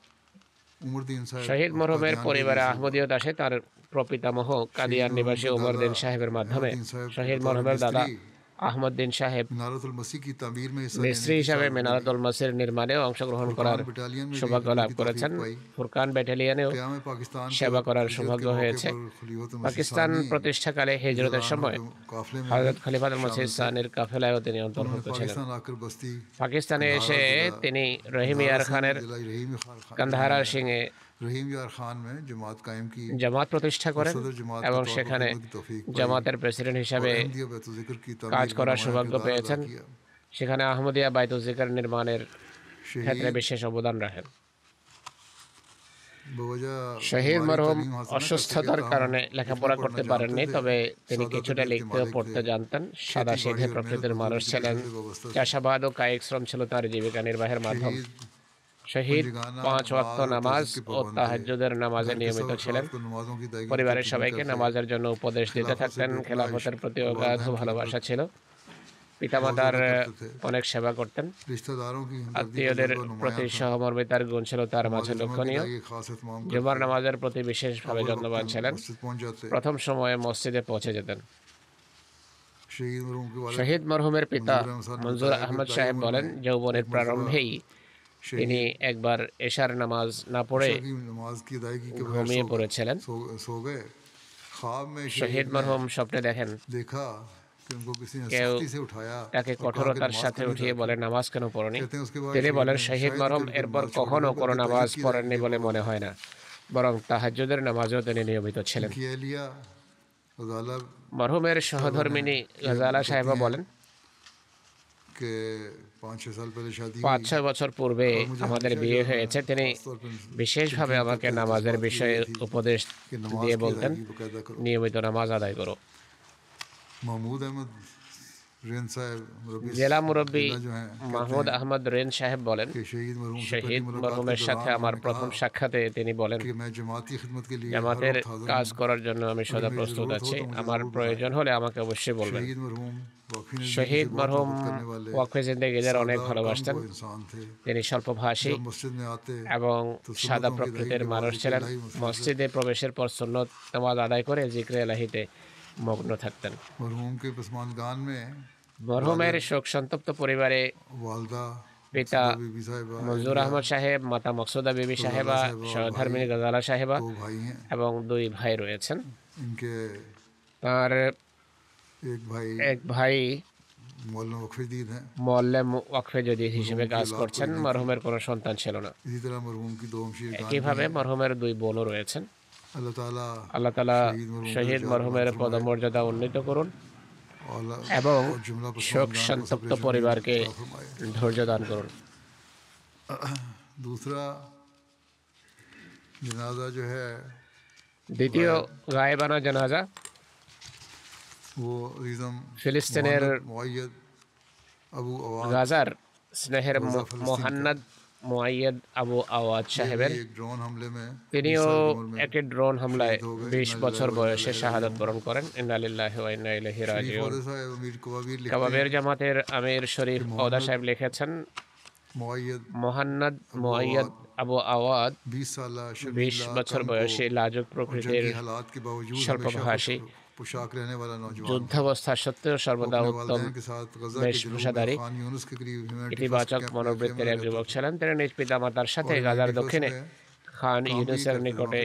उमरदीन साहब শহীদ মরহুমের कादियान के পরিবারে रईस আহমদীয়ত আসে তার প্রপিতামহ शहीद কাদিয়ান मरहूम নিবাসী के উমরদ্দিন दादा সাহেবের মাধ্যমে। अहमदीन साहब को শহীদ बतौर মরহুমের দাদা मिस्त्री আহমদ্দিন সাহেব मिनारतुल मसीह की तामीर में हिस्सा लेने মিস্ত্রি की হিসাবে सादत मिली। মিনারাতুল মসজিদ নির্মাণেও অংশগ্রহণ করার फुरकान बटालियन में भी সৌভাগ্য खिदमत লাভ की করেছেন। तौफीक पाई। ফুরকান ব্যাটালিয়নেও क़याम पाकिस्तान के সেবা করার हिजरत সৌভাগ্য के मौके হয়েছে। पर खलीफत मसीह পাকিস্তান सानी প্রতিষ্ঠাকালে হিজরতের रज़ियल्लाहु সময় अन्हु के काफ़िले में হযরত भी খলিফাতুল মসিহ शामिल थे। সানির কাফেলায়ও তিনি उन्होंने অন্তর্ভুক্ত ছিলেন। पाकिस्तान आकर बस्ती পাকিস্তানে कंधारा এসে जिला তিনি রহিম ইয়ার খানের जिला रहीम यार खान কান্দাহারা সিংয়ে रहीम यार खान में जमात कायम की জামাত প্রতিষ্ঠা করেন सदर जमात এবং के तौर पर সেখানে खिदमत की तौफीक पाई জামাতের প্রেসিডেন্ট और হিসাবে अहमदिया बैतुल ज़िक्र की কাজ तामीर में করার नुमायां সৌভাগ্য किरदार अदा পেয়েছেন। किया। সেখানে আহমদিয়া বাইতুল জিকর নির্মাণের ক্ষেত্রে शहीद বিশেষ অবদান রাখেন। बवजह শহীদ हमारी মরহুম तालीम हासिल न অসুস্থতার करके কারণে हम লেখাপড়া लिखना করতে पढ़ना পারেননি, जानते थे। তবে তিনি सादा কিছুটা तबीयत के লিখতে ও मालिक পড়তে थे। জানতেন। সাদা खेती সিধে बाड़ी और প্রকৃতির मेहनत মানুষ मजदूरी के ছিলেন। पेशे व्यवस्था थे। চাষাবাদ ও কায়িক শ্রম ছিল তার জীবিকা নির্বাহের মাধ্যম। शहीद শহীদ पंजगाना 5 ওয়াক্ত नमाज और নামাজ तहज्जुद के ও पाबंद थे। তাহাজ্জুদের নামাজে घर के নিয়মিত सब ছিলেন। अफराद को नमाजों की अदायगी की পরিবারের खिदमत সবাইকে करते। নামাজের জন্য উপদেশ দিতে खिलाफत से থাকতেন। बेपनाह খেলাফতের इश्क প্রতি और অগাধ वालिदैन की ভালোবাসা खिदमत ছিল। बहुत পিতামাতার ज़्यादा करते थे। অনেক সেবা করতেন। रिश्तेदारों की हमदर्दी का আত্মীয়দের जज्बा नुमायां প্রতি था। সহমর্মিতার গুণ ছিল তার नमाज মাঝে जुमा की লক্ষণীয়। अदायगी खास एहतमाम জুমার करते। নামাজের প্রতি বিশেষভাবে अव्वल যত্নবান वक्त ছিলেন। मस्जिद पहुंच जाते। প্রথম সময়ে মসজিদে পৌঁছে যেতেন। शहीद मरहूम के वालिद শহীদ মরহুমের পিতা मंजूर अहमद साहब ने মঞ্জুর बताया कि আহমদ ताय्युम সাহেব में বলেন, যৌবনের एक मरतबा প্রারম্ভেই তিনি शहीद একবার এশার নামাজ না পড়ে इशा की नमाज की अदायगी के बगैर ঘুমিয়ে পড়েছিলেন। सो गए। ख्वाब में শহীদ शहीद ने মরহুম স্বপ্নে দেখেন देखा कि उनको किसी ने কেউ सख्ती से उठाया তাকে और कहा कि কঠোরতার नमाज সাথে क्यों नहीं উঠিয়ে अदा বলে, की? নামাজ কেন পড়নি? कहते हैं उसके बाद তিনি शहीद বলেন, ने শহীদ शायद মরহুম कभी এরপর नमाज छोड़ কখনো दी, কোনো बल्कि নামাজ तहज्जुद की পড়েননি अदायगी বলে में মনে হয় না, বরং তাহাজ্জুদের নামাজও তিনি নিয়মিত ছিলেন। की एहलिया गजाला মরহুমের সহধর্মিনী গজালা সাহেবা বলেন, के 5-6 साल पहले शादी हुई 5-6 বছর পূর্বে और मुझे আমাদের हमेशा বিয়ে जो है হয়েছে। তিনি खासतौर पर বিশেষভাবে আমাকে নামাজের বিষয়ে উপদেশ कि नमाज দিয়ে की বলতেন, अदायगी बकायदा करो। নিয়মিত নামাজ আদায় করো। महमूद अहमद रेन साहब मुरब्बी জেলা মুরব্বী जिला जो हैं মাহমুদ আহমদ রেন সাহেব বলেন, कि शहीद मरहूम से শহীদ पहली मुलाकात মরহুমের के সাথে दौरान আমার उन्होंने প্রথম कहा সাক্ষাতে তিনি বলেন, कि मैं जमाती खिदमत के लिए हर জামাতের वक्त हाजिर কাজ हूं। করার জন্য আমি সদা मेरी প্রস্তুত ज़रूरत हो আছি, तो मुझे আমার ज़रूर প্রয়োজন হলে আমাকে অবশ্যই বলবেন। शहीद मरहूम वाकई ज़िंदगी শহীদ से बहुत মরহুম मोहब्बत करने वाले ওয়াকফে জিন্দেগিদের অনেক सादा और ভালোবাসতেন। कमगो इंसान थे। তিনি স্বল্পভাষী जब मस्जिद में आते এবং तो সাদা सुन्नतों की প্রকৃতির अदायगी के মানুষ बाद ছিলেন। इलाही मसले से মসজিদে প্রবেশের পর সুন্নত নামাজ আদায় করে জিক্রে এলাহিতে মগ্ন থাকতেন। मरहूम के पसमानगान में মরহুমের শোক সন্তপ্ত পরিবারে वालदा পিতা मकसूदा बीबी साहिबा মঞ্জুর আহমদ সাহেব, মাতা মকসুদা বিবি সাহেবা, সহধর্মিনী গজালা সাহেবা दो भाई हैं। এবং 2 ভাই রয়েছেন। इनके তার एक भाई এক ভাই मौलाना वक्फीदीन हैं। মোয়াল্লেম ওয়াকফে জদীদ হিসেবে কাজ করছেন। মরহুমের কোনো সন্তান ছিল না। इसी तरह मरहूम की 2 हमशीर একইভাবে মরহুমের 2 বোনও রয়েছেন। अल्लाह ताला আল্লাহ তাআলা শহীদ মরহুমের পদমর্যাদা উন্নীত করুন এবং और जुमला শোক पसमानगान को সন্তপ্ত सेपरेशन পরিবারকে अता फरमाए। ধৈর্য দান করুন। दूसरा जनाजा जो है দ্বিতীয় গায়েবানা জানাজা वो रिजम ফিলিস্তিনের मुअय्यद अबू अवाद গাজার স্নেহের মোহান্নাদ মুআইয়াদ আবু আওয়াদ সাহেবের। एक ड्रोन हमले में তিনিও 20 साल की उम्र में একটি ড্রোন হামলায় শহীদ হয়ে 20 বছর বয়সে ইন্না শাহাদাত বরণ করেন। ইন্না লিল্লাহি ওয়া ইন্না ইলাইহি शरीफ রাজিউন। औदा साहब अमीर कवाबीर लिखते কাবাবের हैं জামাতের আমির শরীফ ওদা সাহেব লিখেছেন, मुअय्यद মোহান্নাদ মুআইয়াদ আবু আওয়াদ 20 साल 20 বছর বয়সী লাজুক প্রকৃতির जंगी हालात के बावजूद স্বল্পভাষী हमेशा पोशाक रहने वाला नौजवान যুদ্ধাবস্থা সত্ত্বেও সর্বদা अपने উত্তম वालिदैन के साथ गजा के বেশভূষাধারী खान यूनुस के करीब ह्यूमैनिटी ইতিবাচক মনোবৃত্তির এক যুবক ছিলেন। তিনি নিজ পিতামাতার সাথে গাজার দক্ষিণে খান ইউনুসের নিকটে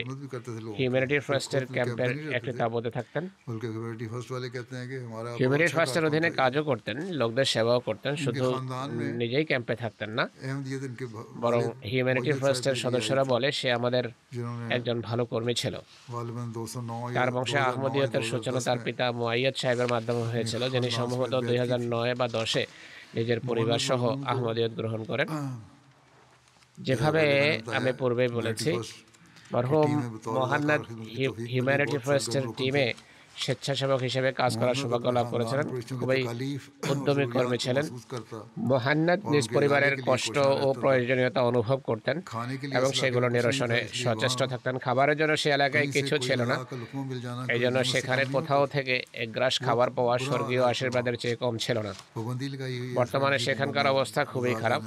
হিউম্যানিটি ফার্স্টের ক্যাম্পের একটি তাঁবুতে থাকতেন। बल्कि ह्यूमैनिटी फर्स्ट वाले कहते हैं कि हमारा হিউম্যানিটি अच्छा ফার্স্টের कारकुन অধীনে था। কাজও করতেন, লোকদের সেবাও করতেন, শুধু খানদান মে নিজেই ক্যাম্পে থাকতেন না, अहमदियत इनके বরং वालिद হিউম্যানিটি मुअय्यद ফার্স্টের साहब के लिए সদস্যরা বলে সে আমাদের जिन्होंने একজন ভালো কর্মী ছিল। गालिबन 209 या তার বংশে 2009 আহমদিয়তের 2010 সূচনা তার में পিতা মুআইয়াদ সাহেবের মাধ্যমে হয়েছিল, যিনি সম্ভবত 2009 বা 10-এ নিজের পরিবার সহ আহমদিয়ত গ্রহণ করেন। যেভাবে আমি পূর্বে বলেছি, মরহুম মোহান্নাদ হিউম্যানিটি ফার্স্টের টিমে স্বেচ্ছাসেবক হিসেবে কাজ করার সৌভাগ্য লাভ করেছিলেন। খুবই উদ্যমী কর্মী ছিলেন। মোহান্নাদ নিজ পরিবারের কষ্ট ও প্রয়োজনীয়তা অনুভব করতেন এবং সেগুলো নিরসনে সচেষ্ট থাকতেন। খাবারের জন্য সে এলাকায় কিছু ছিল না, এই জন্য সেখানে কোথাও থেকে এক গ্রাস খাবার পাওয়া স্বর্গীয় আশীর্বাদের চেয়ে কম ছিল না। বর্তমানে সেখানকার অবস্থা খুবই খারাপ।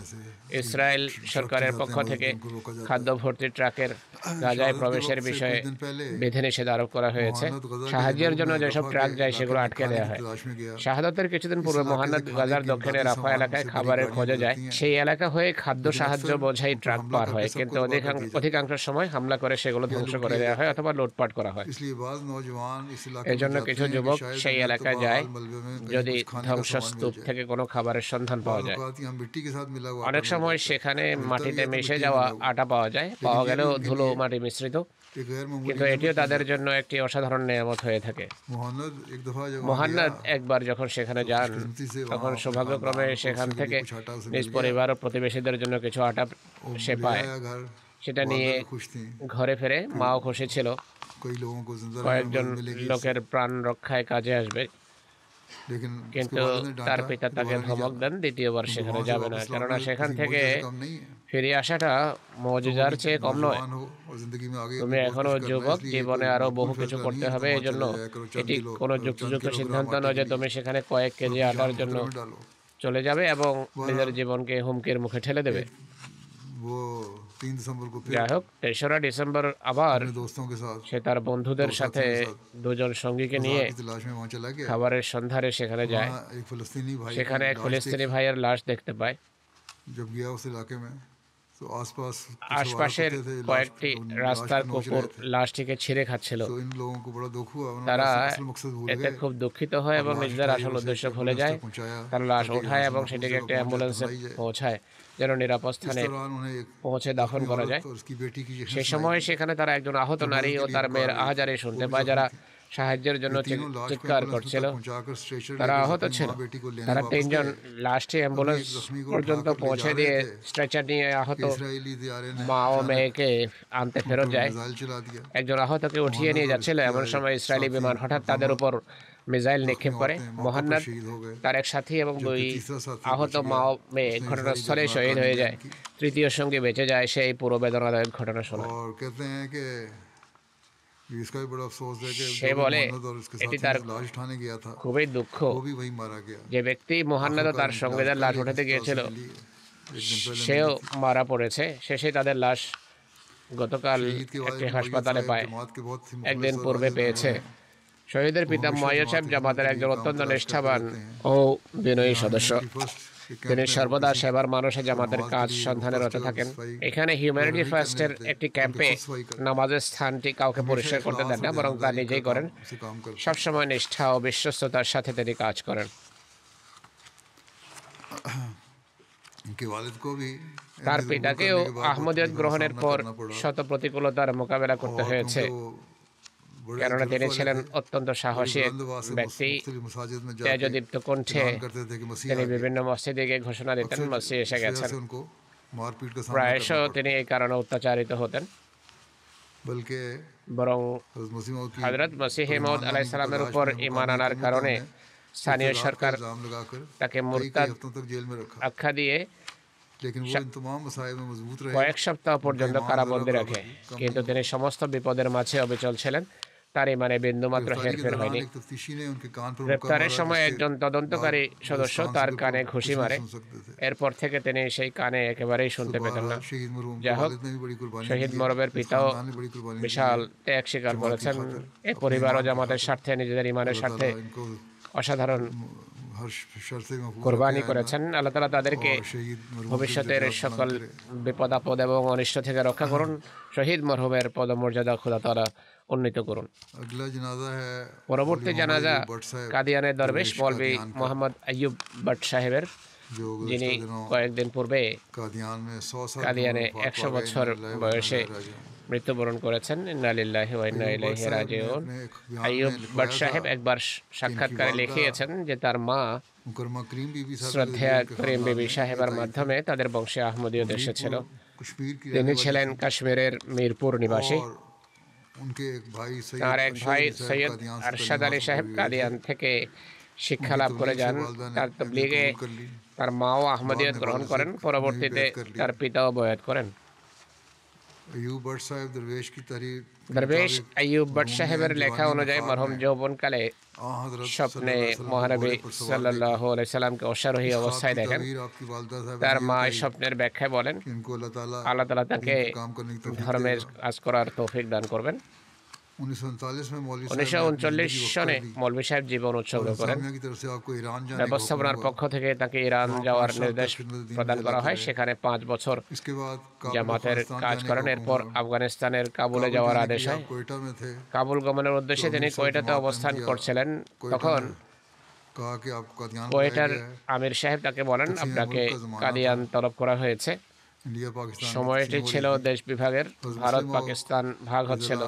ইসরায়েল সরকারের পক্ষ থেকে খাদ্য ভর্তি ট্রাকের গাজায় প্রবেশের বিষয়ে বিধিনিষেধ আরোপ করা হয়েছে। সাহায্যের জন্য যেসব ট্রাক যায় সেগুলো আটকে দেওয়া হয়। শাহাদাতের কিছুদিন পূর্বে মোহান্নাদ গাজার দক্ষিণে রাফা এলাকায় খাবারের খোঁজে যায়। সেই এলাকা হয়ে খাদ্য সাহায্য বোঝাই ট্রাক পার হয়, কিন্তু অধিকাংশ সময় হামলা করে সেগুলো ধ্বংস করে দেওয়া হয় অথবা লুটপাট করা হয়। এই জন্য কিছু যুবক সেই এলাকায় যায় যদি ধ্বংসস্তূপ থেকে কোনো খাবারের সন্ধান পাওয়া যায়। অনেক সময় সেখানে মাটিতে মিশে যাওয়া আটা পাওয়া যায়, পাওয়া গেলেও ধুলো মাটি মিশ্রিত, কিন্তু এটিও তাদের জন্য একটি অসাধারণ নিয়ামত হয়ে থাকে। মোহান্নাদ একবার যখন সেখানে যান, তখন সৌভাগ্যক্রমে সেখান থেকে নিজ পরিবার ও প্রতিবেশীদের জন্য কিছু আটা সে পায়। সেটা নিয়ে ঘরে ফেরে। মাও খুশি ছিল, কয়েকজন লোকের প্রাণ রক্ষায় কাজে আসবে, কিন্তু তার পিতা তাকে ধমক দেন দ্বিতীয়বার সেখানে যাবে না, কেননা সেখান থেকে ফিরে আসাটা মুজিজার চেয়ে কম নয়। তুমি এখনো যুবক, জীবনে আরো বহু কিছু করতে হবে। এই জন্য এটি কোনো যুক্তিযুক্ত সিদ্ধান্ত নয় যে তুমি সেখানে কয়েক কেজি আটার জন্য চলে যাবে এবং নিজের জীবনকে হুমকির মুখে ঠেলে দেবে। যাই হোক, ৩রা ডিসেম্বর আবার সে তার বন্ধুদের সাথে দুজন সঙ্গীকে নিয়ে খাবারের সন্ধানে সেখানে যায়। সেখানে এক ফিলিস্তিনি ভাইয়ের লাশ দেখতে পায়। আশপাশের কয়েকটি রাস্তার কুকুর লাশটিকে ছিঁড়ে খাচ্ছিল। তারা এতে খুব দুঃখিত হয় এবং নিজেদের আসল উদ্দেশ্য ভুলে যায়। তারা লাশ ওঠায় এবং সেটিকে একটা অ্যাম্বুলেন্সে পৌঁছায় যেন নিরাপদ স্থানে পৌঁছে দাফন করা যায়। সেই সময় সেখানে তারা একজন আহত নারী ও তার মেয়ের আহাজারি শুনতে পায়, যারা সাহায্যের জন্য চিৎকার করছিল। তারা আহত ছিল। তারা ৩জন লাশটি অ্যাম্বুলেন্স পর্যন্ত পৌঁছে দিয়ে স্ট্রেচার নিয়ে আহত মা ও মেয়েকে আনতে ফেরত যায়। একজন আহতকে উঠিয়ে নিয়ে যাচ্ছিল, এমন সময় ইসরায়েলি বিমান হঠাৎ তাদের উপর মিসাইল নিক্ষেপ করে। মোহান্নাদ, তার এক সাথী এবং 2 আহত মা ও মেয়ে ঘটনাস্থলে শহীদ হয়ে যায়। তৃতীয় সঙ্গী বেঁচে যায়। সেই পুরো বেদনাদায়ক ঘটনা শোনা। সে বলে এটি তার খুবই দুঃখ যে ব্যক্তি মোহান্নাদ তার সঙ্গীদের লাশ উঠাতে গিয়েছিল সেও মারা পড়েছে। শেষে তাদের লাশ গতকাল একটি হাসপাতালে পায়, একদিন পূর্বে পেয়েছে। শহীদের পিতা মুয়াজ্জেদ সাহেব জামাতের একজন অত্যন্ত নিষ্ঠাবান ও বিনয়ী সদস্য। তিনি সর্বদা সেবার মানুষে জামাতের কাজ সন্ধানে রত থাকেন। এখানে হিউম্যানিটি ফার্স্টের একটি ক্যাম্পে নামাজের স্থানটি কাউকে পরিষ্কার করতে দেন না, বরং তা নিজেই করেন। সবসময় নিষ্ঠা ও বিশ্বস্ততার সাথে তিনি কাজ করেন। তার পিতাকেও আহমদিয়ত গ্রহণের পর শত প্রতিকূলতার মোকাবেলা করতে হয়েছে, কেননা তিনি ছিলেন অত্যন্ত সাহসী এক ব্যক্তি। তেজদীপ্ত কণ্ঠে তিনি বিভিন্ন মসজিদে গিয়ে ঘোষণা দিতেন মসজিদে এসে গেছেন। প্রায়শ তিনি এই কারণে অত্যাচারিত হতেন, বরং হযরত মসিহ মাউদ আলাইহিস সালামের উপর ঈমান আনার কারণে স্থানীয় সরকার তাকে মুরতাদ আখ্যা দিয়ে কয়েক সপ্তাহ পর্যন্ত কারাবন্দী রাখে, কিন্তু তিনি সমস্ত বিপদের মাঝে অবিচল ছিলেন। তার ইমানে বিন্দুমাত্র হেরফের হয়নি। গ্রেপ্তারের সময় একজন তদন্তকারী সদস্য তার কানে ঘুষি মারে। এরপর থেকে তিনি সেই কানে একেবারেই শুনতে পেতেন না। যাই হোক, শহীদ মরবের পিতাও বিশাল ত্যাগ স্বীকার করেছেন। এই পরিবার ও জামাতের স্বার্থে, নিজেদের ইমানের স্বার্থে অসাধারণ কোরবানি করেছেন। আল্লাহ তাআলা তাদেরকে ভবিষ্যতের সকল বিপদ আপদ এবং অনিষ্ট থেকে রক্ষা করুন। শহীদ মরহুমের পদমর্যাদা খোদা তাআলা উন্নীত করুন। পরবর্তী জানাজা কাদিয়ানের দরবেশ মৌলভী মোহাম্মদ আইয়ুব ভট্ট সাহেবের, যিনি কয়েকদিন পূর্বে কাদিয়ানে 100 বছর বয়সে মৃত্যুবরণ করেছেন। ইন্না লিল্লাহি ওয়া ইন্না ইলাইহি রাজিউন। আইয়ুব ভট্ট সাহেব একবার সাক্ষাৎকারে লিখিয়েছেন যে তার মা मुकरमा करीम बीबी साहब শ্রদ্ধেয়া করিম বিবি সাহেবার মাধ্যমে তাদের বংশে আহমদীয়ত এসেছিল। कश्मीर की তিনি ছিলেন কাশ্মীরের মিরপুর নিবাসী। और उनके एक भाई তার सैयद এক ভাই अरशद अली সৈয়দ साहब कादियान से আরশাদ আলী तालीम সাহেব हासिल কাদিয়ান থেকে শিক্ষা লাভ করে যান। তার তবলিগে তার মাও আহমদীয়ত গ্রহণ করেন। পরবর্তীতে তার পিতাও বয়াত করেন। अयूब भट्ट साहब दरवेश की तारीफ দরবেশ আইয়ুব ভট্ট সাহেবের লেখা অনুযায়ী মরহুম যৌবনকালে স্বপ্নে মহানবী সাল্লাল্লাহু আলাইহি সাল্লামকে অশ্বারোহী অবস্থায় দেখেন। তার মা এই স্বপ্নের ব্যাখ্যায় বলেন, আল্লাহ তাআলা তাকে ধর্মের কাজ করার তৌফিক দান করবেন। 1939 সনে মৌলভী সাহেব জীবন উৎসর্গ করেন। ব্যবস্থাপনার পক্ষ থেকে তাকে ইরান যাওয়ার নির্দেশ প্রদান করা হয়। সেখানে 5 বছর জামাতের কাজ করেন। এরপর আফগানিস্তানের কাবুলে যাওয়ার আদেশ হয়। কাবুল গমনের উদ্দেশ্যে তিনি কোয়েটাতে অবস্থান করছিলেন। তখন কোয়েটার আমির সাহেব তাকে বলেন, আপনাকে কাদিয়ান তলব করা হয়েছে। সময়টি ছিল দেশ বিভাগের, ভারত পাকিস্তান ভাগ হচ্ছিল।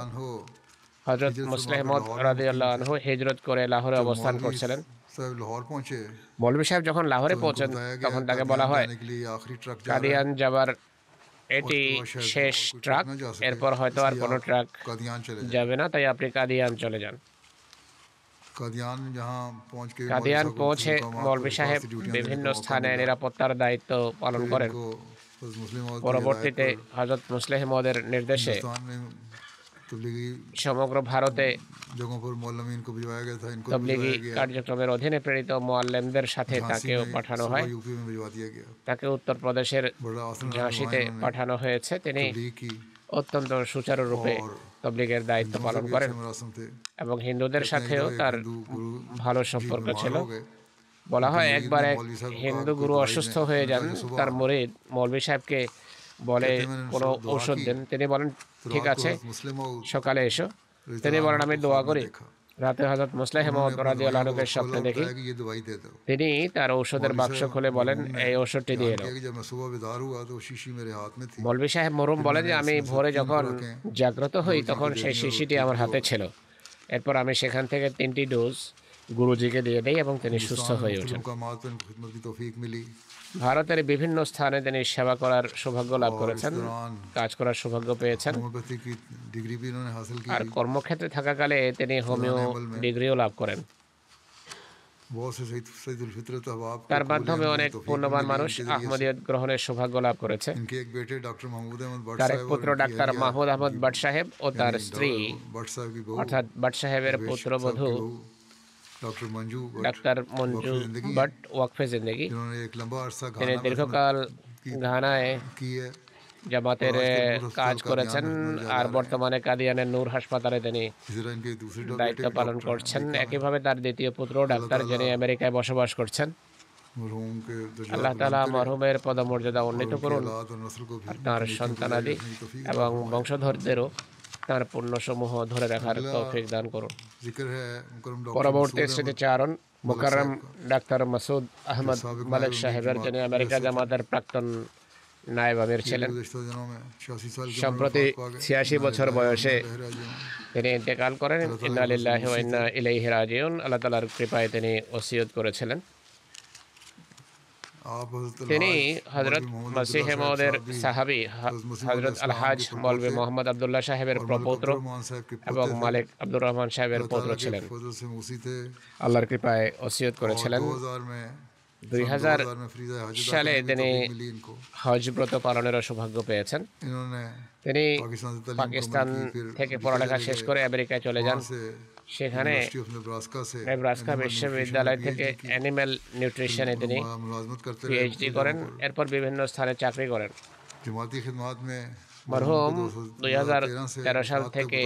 হযরত মুসলিহ মওদ রাদিয়াল্লাহু আনহু হিজরত করে লাহোরে অবস্থান করছিলেন। মৌলভী সাহেব যখন লাহোরে পৌঁছেন তখন তাকে বলা হয়, কাদিয়ান যাবার এটি শেষ ট্রাক, এরপর হয়তো আর কোনো ট্রাক যাবে না, তাই আপনি কাদিয়ান চলে যান। কাদিয়ান পৌঁছে মৌলভী সাহেব বিভিন্ন স্থানে নিরাপত্তার দায়িত্ব পালন করেন। পরবর্তীতে হযরত মুসলিহ মওদের নির্দেশে সমগ্র ভারতে তবলিগি কার্যক্রমের অধীনে প্রেরিত মুআল্লিমদের সাথে তাকেও পাঠানো হয়। তাকে উত্তরপ্রদেশের ঝাঁসিতে পাঠানো হয়েছে। তিনি অত্যন্ত সুচারুরূপে তবলিগের দায়িত্ব পালন করেন এবং হিন্দুদের সাথেও তার ভালো সম্পর্ক ছিল। বলা হয় একবার এক হিন্দু গুরু অসুস্থ হয়ে যান। তার মুরিদ মৌলভী সাহেবকে বলে কোনো ঔষধ দেন। তিনি বলেন ঠিক আছে, সকালে এসো। তিনি বলেন আমি দোয়া করি। রাতে হযরত মুসলিহ মওদ রাদিয়াল্লাহু আনহুকে স্বপ্নে দেখি। তিনি তার ঔষধের বাক্স খুলে বলেন, এই ঔষধটি দিয়ে দাও। মৌলভী সাহেব মরহুম বলেন যে আমি ভোরে যখন জাগ্রত হই তখন সেই শিশিটি আমার হাতে ছিল। এরপর আমি সেখান থেকে 3টি ডোজ গুরুজিকে দিয়ে দেই এবং তিনি সুস্থ হয়ে ওঠেন। ভারতের বিভিন্ন স্থানে তিনি সেবা করার সৌভাগ্য লাভ করেছেন, কাজ করার সৌভাগ্য পেয়েছেন। আর কর্মক্ষেত্রে থাকাকালে তিনি হোমিও ডিগ্রিও লাভ করেন। তার মাধ্যমে অনেক পুণ্যবান মানুষ আহমদিয়ত গ্রহণের সৌভাগ্য লাভ করেছে। তার এক পুত্র ডাক্তার মাহমুদ আহমদ ভট্ট সাহেব ও তার স্ত্রী অর্থাৎ ভট্ট সাহেবের পুত্রবধূ ডাক্তার মঞ্জু ভট্ট ওয়াকফে জিন্দেগি। তিনি দীর্ঘকাল ঘানায় জামাতের কাজ করেছেন আর বর্তমানে কাদিয়ানের নূর হাসপাতালে তিনি দায়িত্ব পালন করছেন। একইভাবে তার দ্বিতীয় পুত্র ডাক্তার, যিনি আমেরিকায় বসবাস করছেন। আল্লাহ তাআলা মরহুমের পদমর্যাদা উন্নীত করুন, তার সন্তানাদি এবং বংশধরদেরও তার পুণ্যসমূহ ধরে রাখার তৌফিক দান করুন। পরবর্তী স্মৃতিচারণ মুকাররম ডাক্তার মাসুদ আহমদ মালিক সাহেবের, যিনি আমেরিকা জামাতের প্রাক্তন নায়েব আমির ছিলেন। সম্প্রতি 86 বছর বয়সে তিনি ইন্তেকাল করেন। ইন্না লিল্লাহি ওয়া ইন্না ইলাইহি রাজিউন। আল্লাহ তাআলার কৃপায় তিনি ওসিয়ত করেছিলেন। তিনি হযরত মসিহ মওদের সাহাবী হযরত আলহাজ মৌলভী মোহাম্মদ আব্দুল্লাহ সাহেবের প্রপৌত্র এবং মালিক আব্দুর রহমান সাহেবের পৌত্র ছিলেন। আল্লাহর কৃপায় ওসিয়ত করেছিলেন। 2000 সালে তিনি হজ ব্রত পালনেরও সৌভাগ্য পেয়েছেন। তিনি পাকিস্তান থেকে পড়ালেখা শেষ করে আমেরিকায় চলে যান। সেখানে নেব্রাস্কা বিশ্ববিদ্যালয় থেকে অ্যানিম্যাল নিউট্রিশনে তিনি পিএইচডি করেন। এরপর বিভিন্ন স্থানে চাকরি করেন। মরহুম 2013 সাল থেকে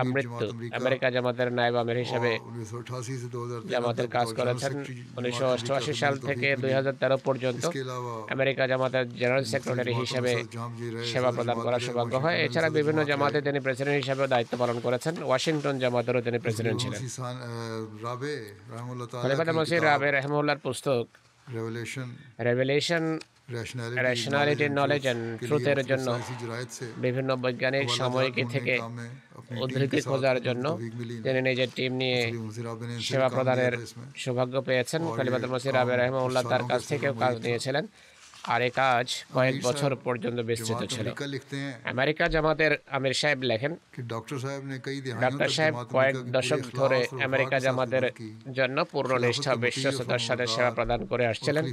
আমৃত্যু আমেরিকা জামাতের নায়েব আমির হিসেবে জামাতের কাজ করেছেন। 1988 সাল থেকে 2013 পর্যন্ত আমেরিকা জামাতের জেনারেল সেক্রেটারি হিসেবে সেবা প্রদান করার সৌভাগ্য হয়। এছাড়া বিভিন্ন জামাতে তিনি প্রেসিডেন্ট হিসেবে দায়িত্ব পালন করেছেন। ওয়াশিংটন জামাতেরও তিনি প্রেসিডেন্ট ছিলেন। খলিফাতুল মসিহ রাবে রাহিমাহুল্লাহর পুস্তক রেভেলেশন রেশনালিটি নলেজ অ্যান্ড ট্রুথের জন্য বিভিন্ন বৈজ্ঞানিক সাময়িকী থেকে উদ্ধৃতি খোঁজার জন্য তিনি নিজের টিম নিয়ে সেবা প্রদানের সৌভাগ্য পেয়েছেন। খলিফাতুল মসিহ রাবে রাহিমাহুল্লাহ তার কাছ থেকেও কাজ নিয়েছিলেন, আর এই কাজ কয়েক বছর পর্যন্ত বিস্তৃত ছিল। আমেরিকা জামাতের আমির সাহেব লেখেন, ডক্টর সাহেব কয়েক দশক ধরে আমেরিকা জামাতের জন্য পূর্ণ নিষ্ঠা বিশ্বস্ততার সাথে সেবা প্রদান করে আসছিলেন।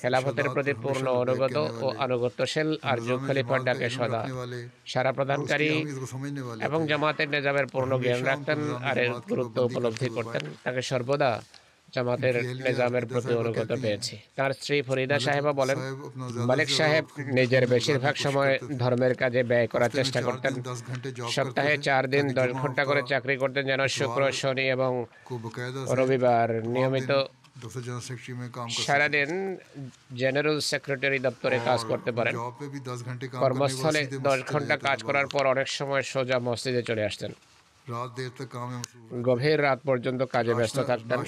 খেলাফতের প্রতি পূর্ণ অনুগত ও আনুগত্যশীল আর যুগ খলিফার ডাকে সদা সারা প্রদানকারী এবং জামাতের নিজামের পূর্ণ জ্ঞান রাখতেন আর এর গুরুত্ব উপলব্ধি করতেন। তাকে সর্বদা জামাতের নিজামের প্রতি অনুগত পেয়েছি। তার স্ত্রী ফরিদা সাহেবা বলেন, মালিক সাহেব নিজের বেশিরভাগ সময় ধর্মের কাজে ব্যয় করার চেষ্টা করতেন। সপ্তাহে 4 দিন 10 ঘন্টা করে চাকরি করতেন, যেন শুক্র, শনি এবং রবিবার নিয়মিত সারাদিন জেনারেল সেক্রেটারি দপ্তরে কাজ করতে পারেন। কর্মস্থলে 10 ঘন্টা কাজ করার পর অনেক সময় সোজা মসজিদে চলে আসতেন। গভীর রাত পর্যন্ত কাজে ব্যস্ত থাকতেন।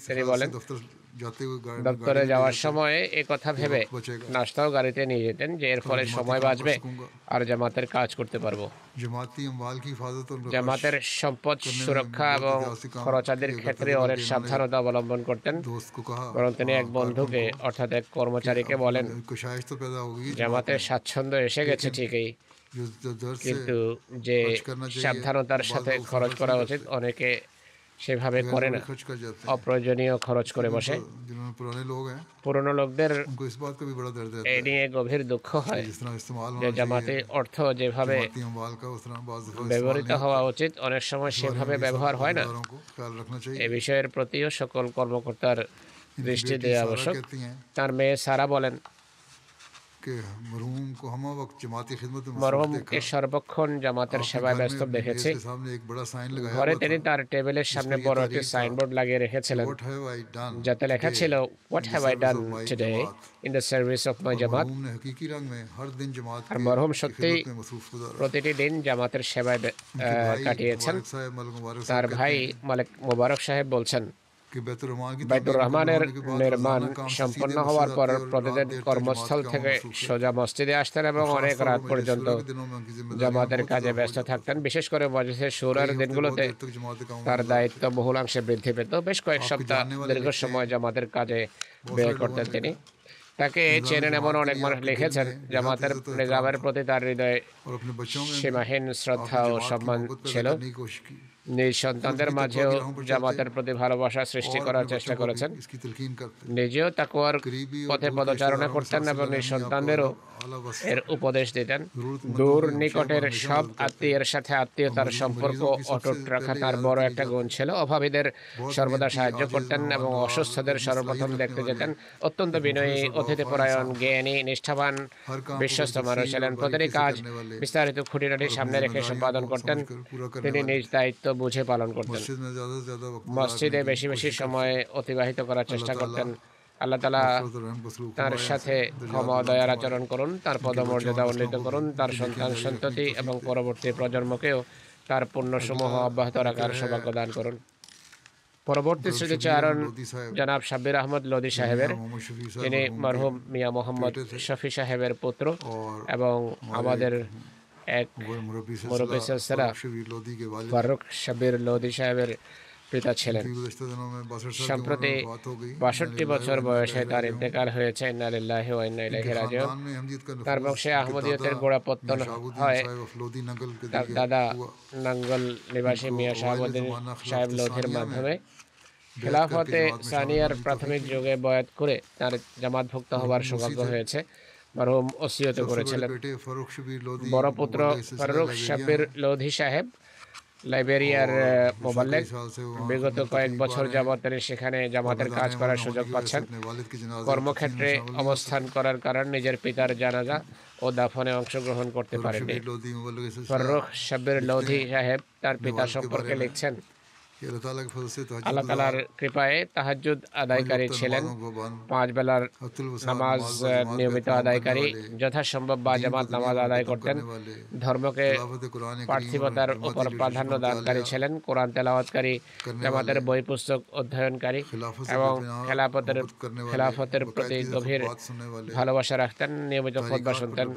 তিনি বলেন, দপ্তরে যাওয়ার সময় এই কথা ভেবে নাস্তাও গাড়িতে নিয়ে যেতেন যে এর ফলে সময় বাঁচবে আর জামাতের কাজ করতে পারবো। জামাতের সম্পদ সুরক্ষা এবং খরচাদির ক্ষেত্রে অনেক সাবধানতা অবলম্বন করতেন। বরং তিনি এক বন্ধুকে অর্থাৎ এক কর্মচারীকে বলেন, জামাতের স্বাচ্ছন্দ্য এসে গেছে ঠিকই, কিন্তু যে সাবধানতার সাথে খরচ করা উচিত অনেকে সেভাবে করে না, অপ্রয়োজনীয় খরচ করে বসে। পুরনো লোকদের এই নিয়ে গভীর দুঃখ হয় যে জামাতে অর্থ যেভাবে ব্যবহৃত হওয়া উচিত অনেক সময় সেভাবে ব্যবহার হয় না। এ বিষয়ের প্রতিও সকল কর্মকর্তার দৃষ্টি দেওয়া আবশ্যক। তার মেয়ে সারা বলেন, মরহুমকে সর্বক্ষণ জামাতের সেবায় ব্যস্ত দেখেছি। ঘরে তিনি তার টেবিলের সামনে বড় একটি সাইনবোর্ড লাগিয়ে রেখেছিলেন, যাতে লেখা ছিল, what have I done today in the service of my জামাত। আর মরহুম সত্যিই প্রতিটি দিন জামাতের সেবায় কাটিয়েছেন। তার ভাই মালিক মোবারক সাহেব বলছেন, বাইতুর রহমানের নির্মাণ সম্পন্ন হওয়ার পর প্রতিদিন কর্মস্থল থেকে সোজা মসজিদে আসতেন এবং অনেক রাত পর্যন্ত জামাতের কাজে ব্যস্ত থাকতেন। বিশেষ করে মজলিসের শুরার দিনগুলোতে তার দায়িত্ব বহুলাংশে বৃদ্ধি পেত। বেশ কয়েক সপ্তাহ দীর্ঘ সময় জামাতের কাজে ব্যয় করতেন তিনি। তাকে চেনেন এমন অনেক মানুষ লিখেছেন, জামাতের নিজামের প্রতি তার হৃদয়ে সীমাহীন শ্রদ্ধা ও সম্মান ছিল। নিজ সন্তানদের মাঝেও জামাতের প্রতি ভালোবাসা সৃষ্টি করার চেষ্টা করেছেন। নিজেও তাকওয়ার পথে পদচারণা করতেন এবং নিজ সন্তানদেরও এর উপদেশ দিতেন। দূর নিকটের সব আত্মীয়ের সাথে আত্মীয়তার সম্পর্ক অটুট রাখা তার বড় একটা গুণ ছিল। অভাবীদের সর্বদা সাহায্য করতেন এবং অসুস্থদের সর্বপ্রথম দেখতে যেতেন। অত্যন্ত বিনয়ী, অতিথিপরায়ণ, জ্ঞানী, নিষ্ঠাবান, বিশ্বস্ত মানুষ ছিলেন। প্রতিটি কাজ বিস্তারিত খুঁটিনাটি সামনে রেখে সম্পাদন করতেন। তিনি নিজ দায়িত্ব বুঝে পালন করতেন। মসজিদে বেশি বেশি সময় অতিবাহিত করার চেষ্টা করতেন। আল্লাহ তাআলা তার সাথে ক্ষমা ও দয়ার আচরণ করুন, তার পদমর্যাদা উন্নীত করুন, তার সন্তান সন্ততি এবং পরবর্তী প্রজন্মকেও তার পুণ্যসমূহ অব্যাহত রাখার সৌভাগ্য দান করুন। পরবর্তী স্মৃতিচারণ জনাব শাব্বির আহমদ লোদি সাহেবের। তিনি মরহুম মিয়া মোহাম্মদ শফি সাহেবের পুত্র এবং আমাদের এক মুরব্বি সিলসিলা ফারুক শাব্বির লোদি সাহেবের পিতা ছিলেন। সম্প্রতি 62 বছর বয়সে তার ইন্তেকাল হয়েছে। ইন্না লিল্লাহি ওয়া ইন্না ইলাইহি রাজিউন। তার বংশে আহমদিয়তের গোড়াপত্তন হয় তার দাদা নাঙ্গল নিবাসী মিয়া শাহাবুদ্দিন সাহেব লোধির মাধ্যমে। খেলাফতে সানিয়ার প্রাথমিক যুগে বয়াত করে তার জামাতভুক্ত হওয়ার সৌভাগ্য হয়েছে। মরহুম ওসিয়ত করেছিলেন। বড় পুত্র ফারুক শাব্বির লোধি সাহেব লাইবেরিয়ার মোবাল্লেগ। বিগত কয়েক বছর যাবৎ তিনি সেখানে জামাতের কাজ করার সুযোগ পাচ্ছেন। কর্মক্ষেত্রে অবস্থান করার কারণে নিজের পিতার জানাজা ও দাফনে অংশগ্রহণ করতে পারেননি। ফারুক শাব্বির লোধি সাহেব তার পিতা সম্পর্কে লিখছেন, আল্লাহ তাআলার কৃপায় তাহাজ্জুদ আদায়কারী ছিলেন, 5 বেলার নামাজ নিয়মিত আদায়কারী, যথাসম্ভব বা জামাত নামাজ আদায় করতেন, ধর্মকে পার্থিবতার উপর প্রাধান্য দানকারী ছিলেন, কোরআন তেলাওয়াতকারী, জামাতের বই পুস্তক অধ্যয়নকারী এবং খেলাফতের প্রতি গভীর ভালোবাসা রাখতেন, নিয়মিত খুতবা শুনতেন,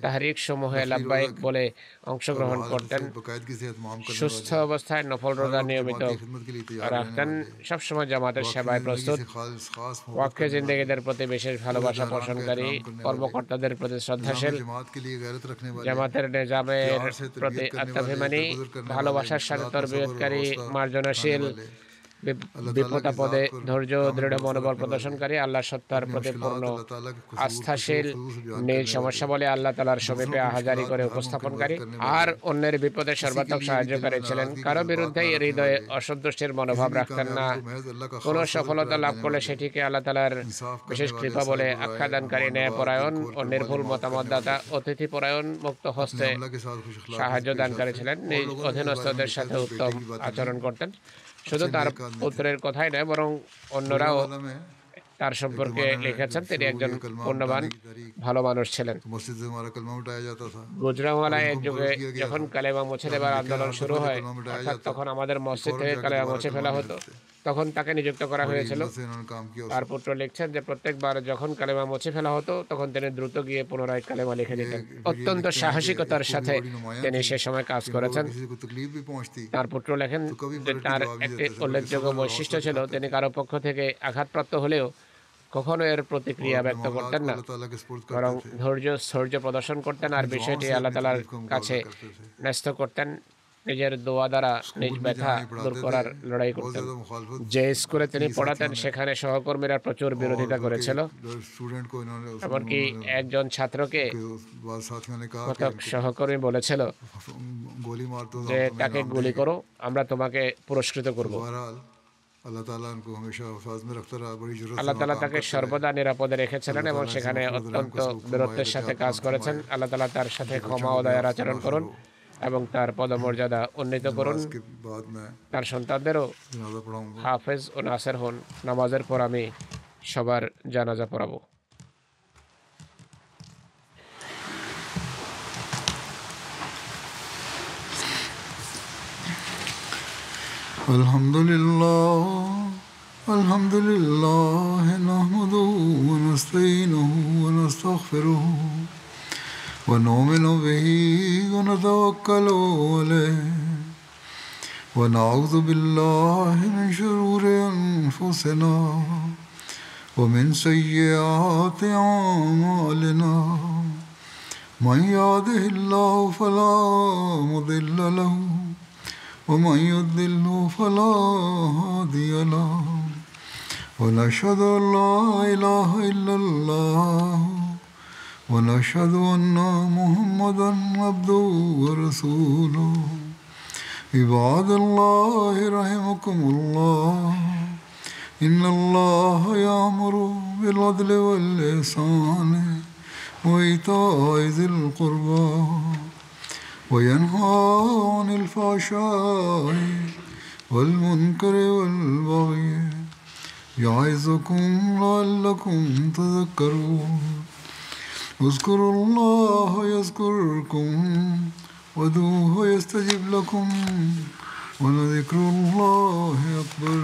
তাহরিক সমূহে লাব্বাইক বলে অংশগ্রহণ করতেন, সুস্থ অবস্থায় নফল রোজা নিয়মিত রাখতেন, সবসময় জামাতের সেবায় প্রস্তুত, ওয়াক্ফে জিন্দেগীদের প্রতি বিশেষ ভালোবাসা পোষণকারী, কর্মকর্তাদের প্রতি শ্রদ্ধাশীল, জামাতের নিজামের প্রতি আত্মাভিমানী, ভালোবাসার সাথে তরবিয়তকারী, মার্জনাশীল, বিপদাপদে ধৈর্য দৃঢ় মনোবল প্রদর্শনকারী, আল্লাহর সত্তার প্রতি পূর্ণ আস্থাশীল, নিজ সমস্যা বলে আল্লাহ তাআলার সমীপে আহাজারি করে উপস্থাপনকারী আর অন্যের বিপদে সর্বাত্মক সাহায্যকারী ছিলেন। কারো বিরুদ্ধে হৃদয়ে অসন্তুষ্টির মনোভাব রাখতেন না। কোনো সফলতা লাভ করলে সেটিকে আল্লাহ তাআলার বিশেষ কৃপা বলে আখ্যাদানকারী, ন্যায়পরায়ণ ও নির্ভুল মতামতদাতা, অতিথিপরায়ণ, মুক্ত হস্তে সাহায্য দানকারী ছিলেন। নিজ অধীনস্থদের সাথে উত্তম আচরণ করতেন। শুধু তার পুত্রের কথাই নয়, বরং অন্যরাও তার সম্পর্কে লিখেছেন তিনি একজন পুণ্যবান ভালো মানুষ ছিলেন। গুজরাওয়ালায় এক যুগে যখন কালেমা মুছে দেবার আন্দোলন শুরু হয়, অর্থাৎ তখন আমাদের মসজিদ থেকে কালেমা মুছে ফেলা হতো, তখন তাকে নিযুক্ত করা হয়েছিল। তার পুত্র লিখছেন যে প্রত্যেকবার যখন কালেমা মুছে ফেলা হতো তখন তিনি দ্রুত গিয়ে পুনরায় কালেমা লিখে দিতেন। অত্যন্ত সাহসিকতার সাথে তিনি সে সময় কাজ করেছেন। তার পুত্র লেখেন যে তার একটি উল্লেখযোগ্য বৈশিষ্ট্য ছিল, তিনি কারো পক্ষ থেকে আঘাতপ্রাপ্ত হলেও কখনো এর প্রতিক্রিয়া ব্যক্ত করতেন না, বরং ধৈর্য প্রদর্শন করতেন আর বিষয়টি আল্লাহ তাআলার কাছে ন্যস্ত করতেন। নিজের দোয়া দ্বারা নিজ ব্যথা দূর করার লড়াই করতেন। যে স্কুলে তিনি পড়াতেন সেখানে সহকর্মীরা প্রচুর বিরোধিতা করেছিল, এমনকি একজন ছাত্রকে সহকর্মী বলেছিল যে তাকে গুলি করো, আমরা তোমাকে পুরস্কৃত করব। আল্লাহ তাআলা তাকে সর্বদা নিরাপদে রেখেছিলেন এবং সেখানে অত্যন্ত বীরত্বের সাথে কাজ করেছেন। আল্লাহ তাআলা তার সাথে ক্ষমা ও দয়ার আচরণ করুন এবং তার পদমর্যাদা উন্নীত করুন। তার সন্তানদেরও হাফেজ ও নাসের হন। নামাজের পর আমি সবার জানাজা পড়াবো। আলহামদুলিল্লাহ নাহমাদুহু ওয়া নাস্তাঈনুহু ওয়া নাস্তাগফিরুহু ওয়া নু'মিনু বিহি ওয়া নাতাওয়াক্কালু আলাইহি ওয়া নাউযু বিল্লাহি মিন শুরুরি আনফুসিনা ওয়া মিন সাইয়্যাতি আ'মালিনা মান ইয়াহদিহিল্লাহু ফালা মুদিল্লা লাহু ومن يضلل فلا هادي له ونشهد أن لا إله إلا الله ونشهد أن محمدا عبده ورسوله عباد الله رحمكم الله إن الله يأمر بالعدل والإحسان وإيتاء ذي القربى وينهى عن الفحشاء والمنكر والبغي يعظكم لعلكم تذكرون اذكروا الله يذكركم وادعوه يستجب لكم ولذكر الله أكبر